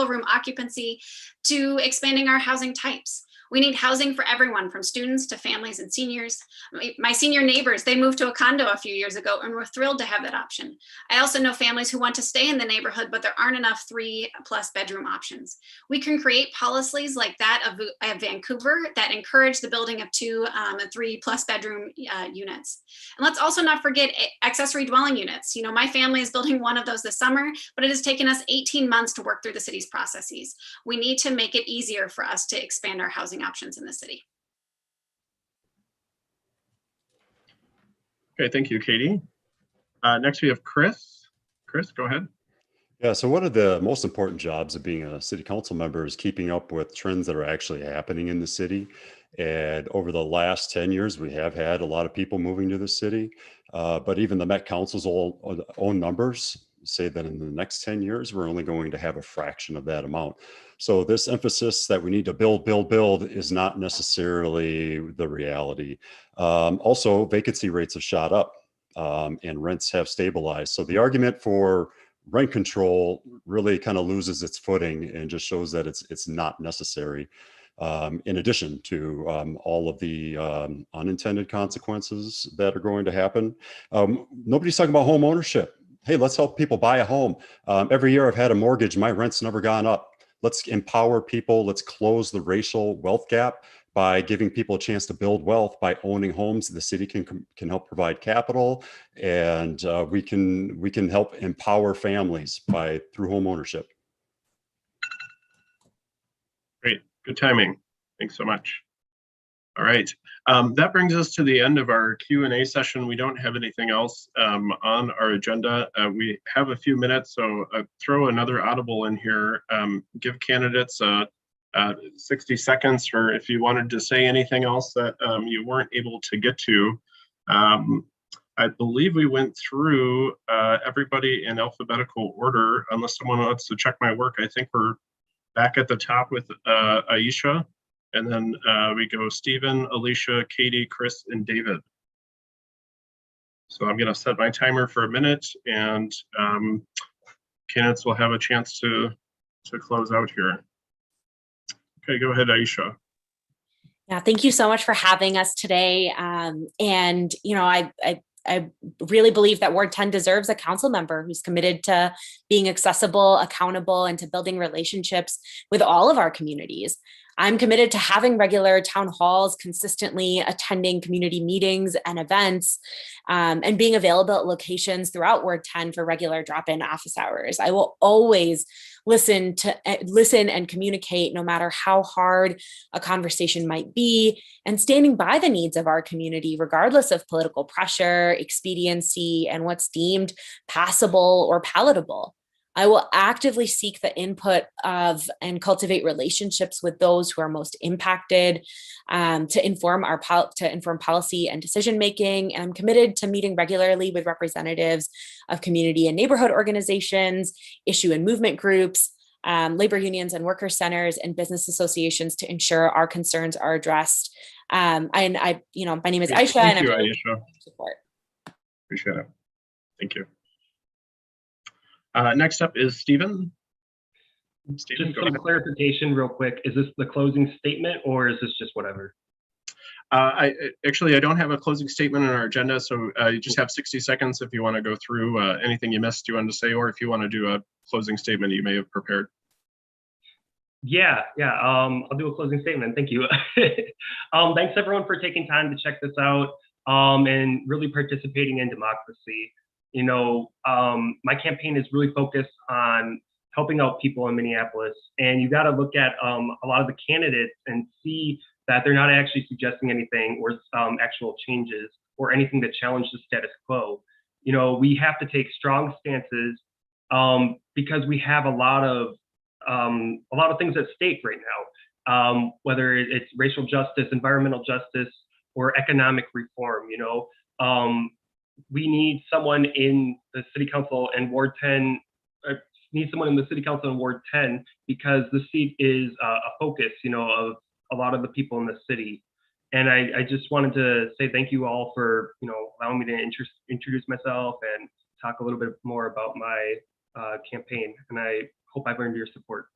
Speaker 9: room occupancy, to expanding our housing types. We need housing for everyone, from students to families and seniors. My senior neighbors, they moved to a condo a few years ago and were thrilled to have that option. I also know families who want to stay in the neighborhood, but there aren't enough 3+ bedroom options. We can create policies like that of Vancouver that encourage the building of 2 and 3+ bedroom units. And let's also not forget accessory dwelling units. You know, my family is building one of those this summer, but it has taken us 18 months to work through the city's processes. We need to make it easier for us to expand our housing options in the city.
Speaker 2: Okay, thank you, Katie. Next we have Chris. Chris, go ahead.
Speaker 10: Yeah, so one of the most important jobs of being a city council member is keeping up with trends that are actually happening in the city. And over the last 10 years, we have had a lot of people moving to the city. But even the Met Council's own numbers say that in the next 10 years, we're only going to have a fraction of that amount. So this emphasis that we need to build, build, build is not necessarily the reality. Also, vacancy rates have shot up and rents have stabilized. So the argument for rent control really kind of loses its footing and just shows that it's not necessary. In addition to all of the unintended consequences that are going to happen. Nobody's talking about home ownership. Hey, let's help people buy a home. Every year I've had a mortgage, my rent's never gone up. Let's empower people. Let's close the racial wealth gap by giving people a chance to build wealth by owning homes. The city can help provide capital, and we can help empower families through home ownership.
Speaker 2: Great, good timing. Thanks so much. All right, that brings us to the end of our Q&A session. We don't have anything else on our agenda. We have a few minutes, so throw another audible in here. Give candidates 60 seconds for if you wanted to say anything else that you weren't able to get to. I believe we went through everybody in alphabetical order. Unless someone wants to check my work, I think we're back at the top with Aisha. And then we go Stephen, Alicia, Katie, Chris, and David. So I'm going to set my timer for a minute, and candidates will have a chance to close out here. Okay, go ahead, Aisha.
Speaker 6: Yeah, thank you so much for having us today. And you know, I really believe that Ward 10 deserves a council member who's committed to being accessible, accountable, and to building relationships with all of our communities. I'm committed to having regular town halls, consistently attending community meetings and events, and being available at locations throughout Ward 10 for regular drop-in office hours. I will always listen and communicate, no matter how hard a conversation might be, and standing by the needs of our community, regardless of political pressure, expediency, and what's deemed passable or palatable. I will actively seek the input of and cultivate relationships with those who are most impacted to inform policy and decision making. And I'm committed to meeting regularly with representatives of community and neighborhood organizations, issue and movement groups, labor unions and worker centers, and business associations to ensure our concerns are addressed. My name is Aisha.
Speaker 2: Thank you, Aisha.
Speaker 6: Support.
Speaker 2: Appreciate it. Thank you. Next up is Stephen. Stephen,
Speaker 7: just some clarification real quick. Is this the closing statement or is this just whatever?
Speaker 2: I don't have a closing statement on our agenda, so you just have 60 seconds if you want to go through anything you missed you wanted to say, or if you want to do a closing statement you may have prepared.
Speaker 7: Yeah, I'll do a closing statement. Thank you. Thanks everyone for taking time to check this out and really participating in democracy. You know, my campaign is really focused on helping out people in Minneapolis, and you got to look at a lot of the candidates and see that they're not actually suggesting anything or actual changes or anything that challenge the status quo. You know, we have to take strong stances because we have a lot of things at stake right now, whether it's racial justice, environmental justice, or economic reform. You know, we need someone in the city council and Ward 10. Need someone in the city council in Ward 10 because the seat is a focus, you know, of a lot of the people in the city. And I just wanted to say thank you all for, you know, allowing me to introduce myself and talk a little bit more about my campaign. And I hope I've earned your support.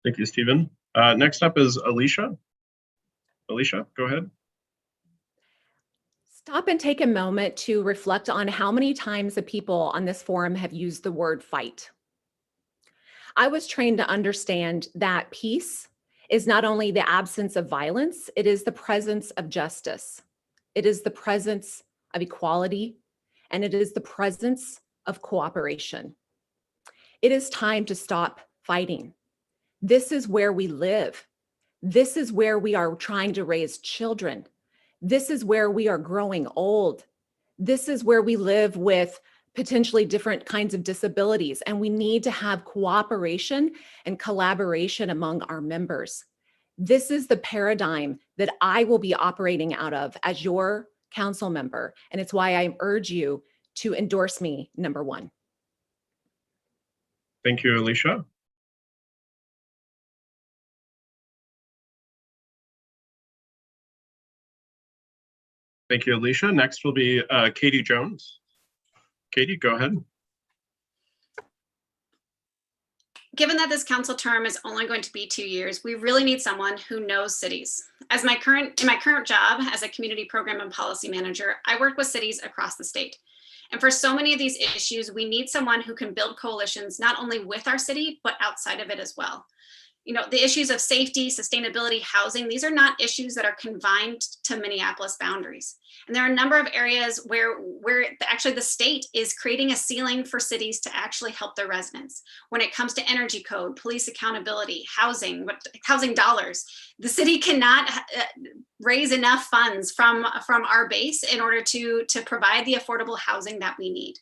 Speaker 2: Thank you, Stephen. Next up is Alicia. Alicia, go ahead.
Speaker 8: Stop and take a moment to reflect on how many times the people on this forum have used the word fight. I was trained to understand that peace is not only the absence of violence, it is the presence of justice. It is the presence of equality, and it is the presence of cooperation. It is time to stop fighting. This is where we live. This is where we are trying to raise children. This is where we are growing old. This is where we live with potentially different kinds of disabilities, and we need to have cooperation and collaboration among our members. This is the paradigm that I will be operating out of as your council member, and it's why I urge you to endorse me, number one.
Speaker 2: Thank you, Alicia. Thank you, Alicia. Next will be Katie Jones. Katie, go ahead.
Speaker 9: Given that this council term is only going to be 2 years, we really need someone who knows cities. In my current job as a community program and policy manager, I work with cities across the state. And for so many of these issues, we need someone who can build coalitions, not only with our city, but outside of it as well. You know, the issues of safety, sustainability, housing, these are not issues that are confined to Minneapolis boundaries. And there are a number of areas where actually the state is creating a ceiling for cities to actually help their residents. When it comes to energy code, police accountability, housing dollars, the city cannot raise enough funds from our base in order to provide the affordable housing that we need.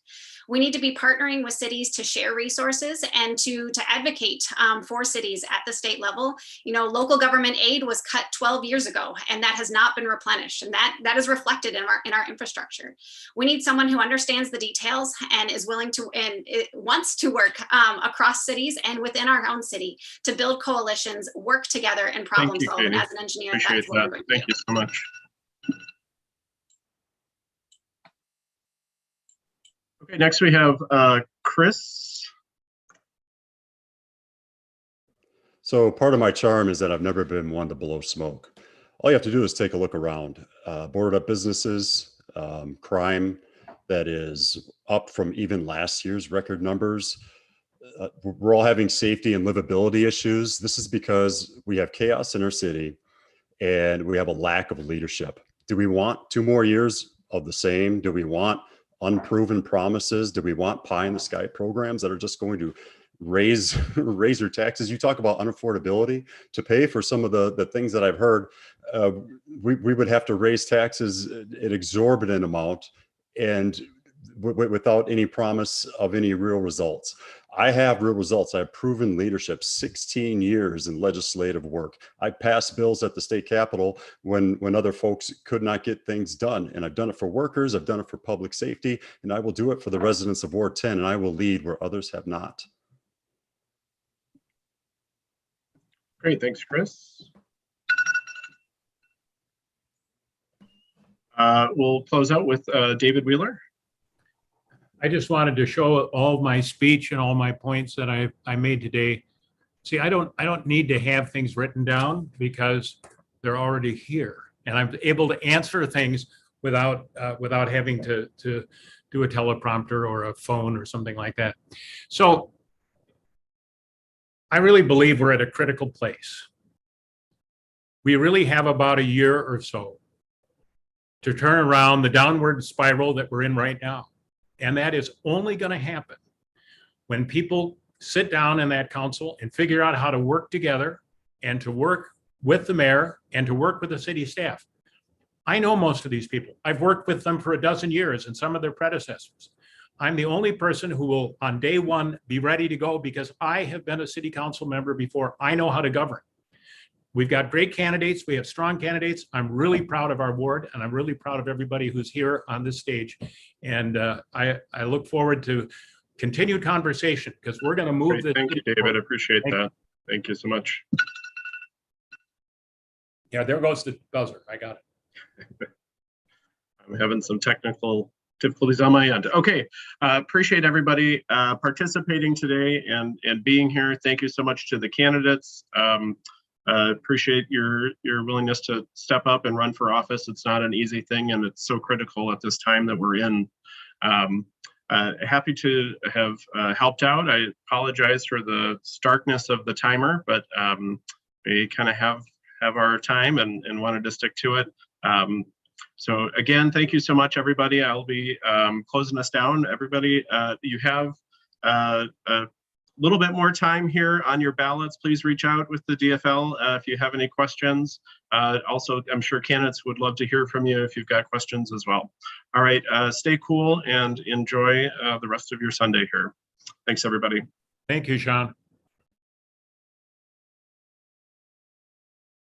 Speaker 9: We need to be partnering with cities to share resources and to advocate for cities at the state level. You know, local government aid was cut 12 years ago, and that has not been replenished, and that is reflected in our infrastructure. We need someone who understands the details and is willing to and wants to work across cities and within our own city to build coalitions, work together, and problem solve. And as an engineer,
Speaker 2: appreciate that. Thank you so much. Okay, next we have Chris.
Speaker 10: So part of my charm is that I've never been one to blow smoke. All you have to do is take a look around. Boarded up businesses, crime that is up from even last year's record numbers. We're all having safety and livability issues. This is because we have chaos in our city and we have a lack of leadership. Do we want 2 more years of the same? Do we want unproven promises? Do we want pie in the sky programs that are just going to raise your taxes? You talk about unaffordability. To pay for some of the things that I've heard, we would have to raise taxes an exorbitant amount and without any promise of any real results. I have real results. I have proven leadership, 16 years in legislative work. I passed bills at the state capitol when other folks could not get things done. And I've done it for workers, I've done it for public safety, and I will do it for the residents of Ward 10, and I will lead where others have not.
Speaker 2: Great, thanks, Chris. We'll close out with David Wheeler.
Speaker 11: I just wanted to show all my speech and all my points that I made today. See, I don't need to have things written down because they're already here, and I'm able to answer things without having to do a teleprompter or a phone or something like that. So I really believe we're at a critical place. We really have about a year or so to turn around the downward spiral that we're in right now. And that is only going to happen when people sit down in that council and figure out how to work together and to work with the mayor and to work with the city staff. I know most of these people. I've worked with them for a dozen years and some of their predecessors. I'm the only person who will, on day one, be ready to go because I have been a city council member before. I know how to govern. We've got great candidates. We have strong candidates. I'm really proud of our ward, and I'm really proud of everybody who's here on this stage. And I look forward to continued conversation because we're going to move this.
Speaker 2: Thank you, David. I appreciate that. Thank you so much.
Speaker 11: Yeah, there goes the buzzer. I got it.
Speaker 2: I'm having some technical difficulties on my end. Okay, appreciate everybody participating today and being here. Thank you so much to the candidates. Appreciate your willingness to step up and run for office. It's not an easy thing, and it's so critical at this time that we're in. Happy to have helped out. I apologize for the starkness of the timer, but we kind of have our time and wanted to stick to it. So again, thank you so much, everybody. I'll be closing us down. Everybody, you have little bit more time here on your ballots. Please reach out with the DFL if you have any questions. Also, I'm sure candidates would love to hear from you if you've got questions as well. All right, stay cool and enjoy the rest of your Sunday here. Thanks, everybody.
Speaker 11: Thank you, Sean.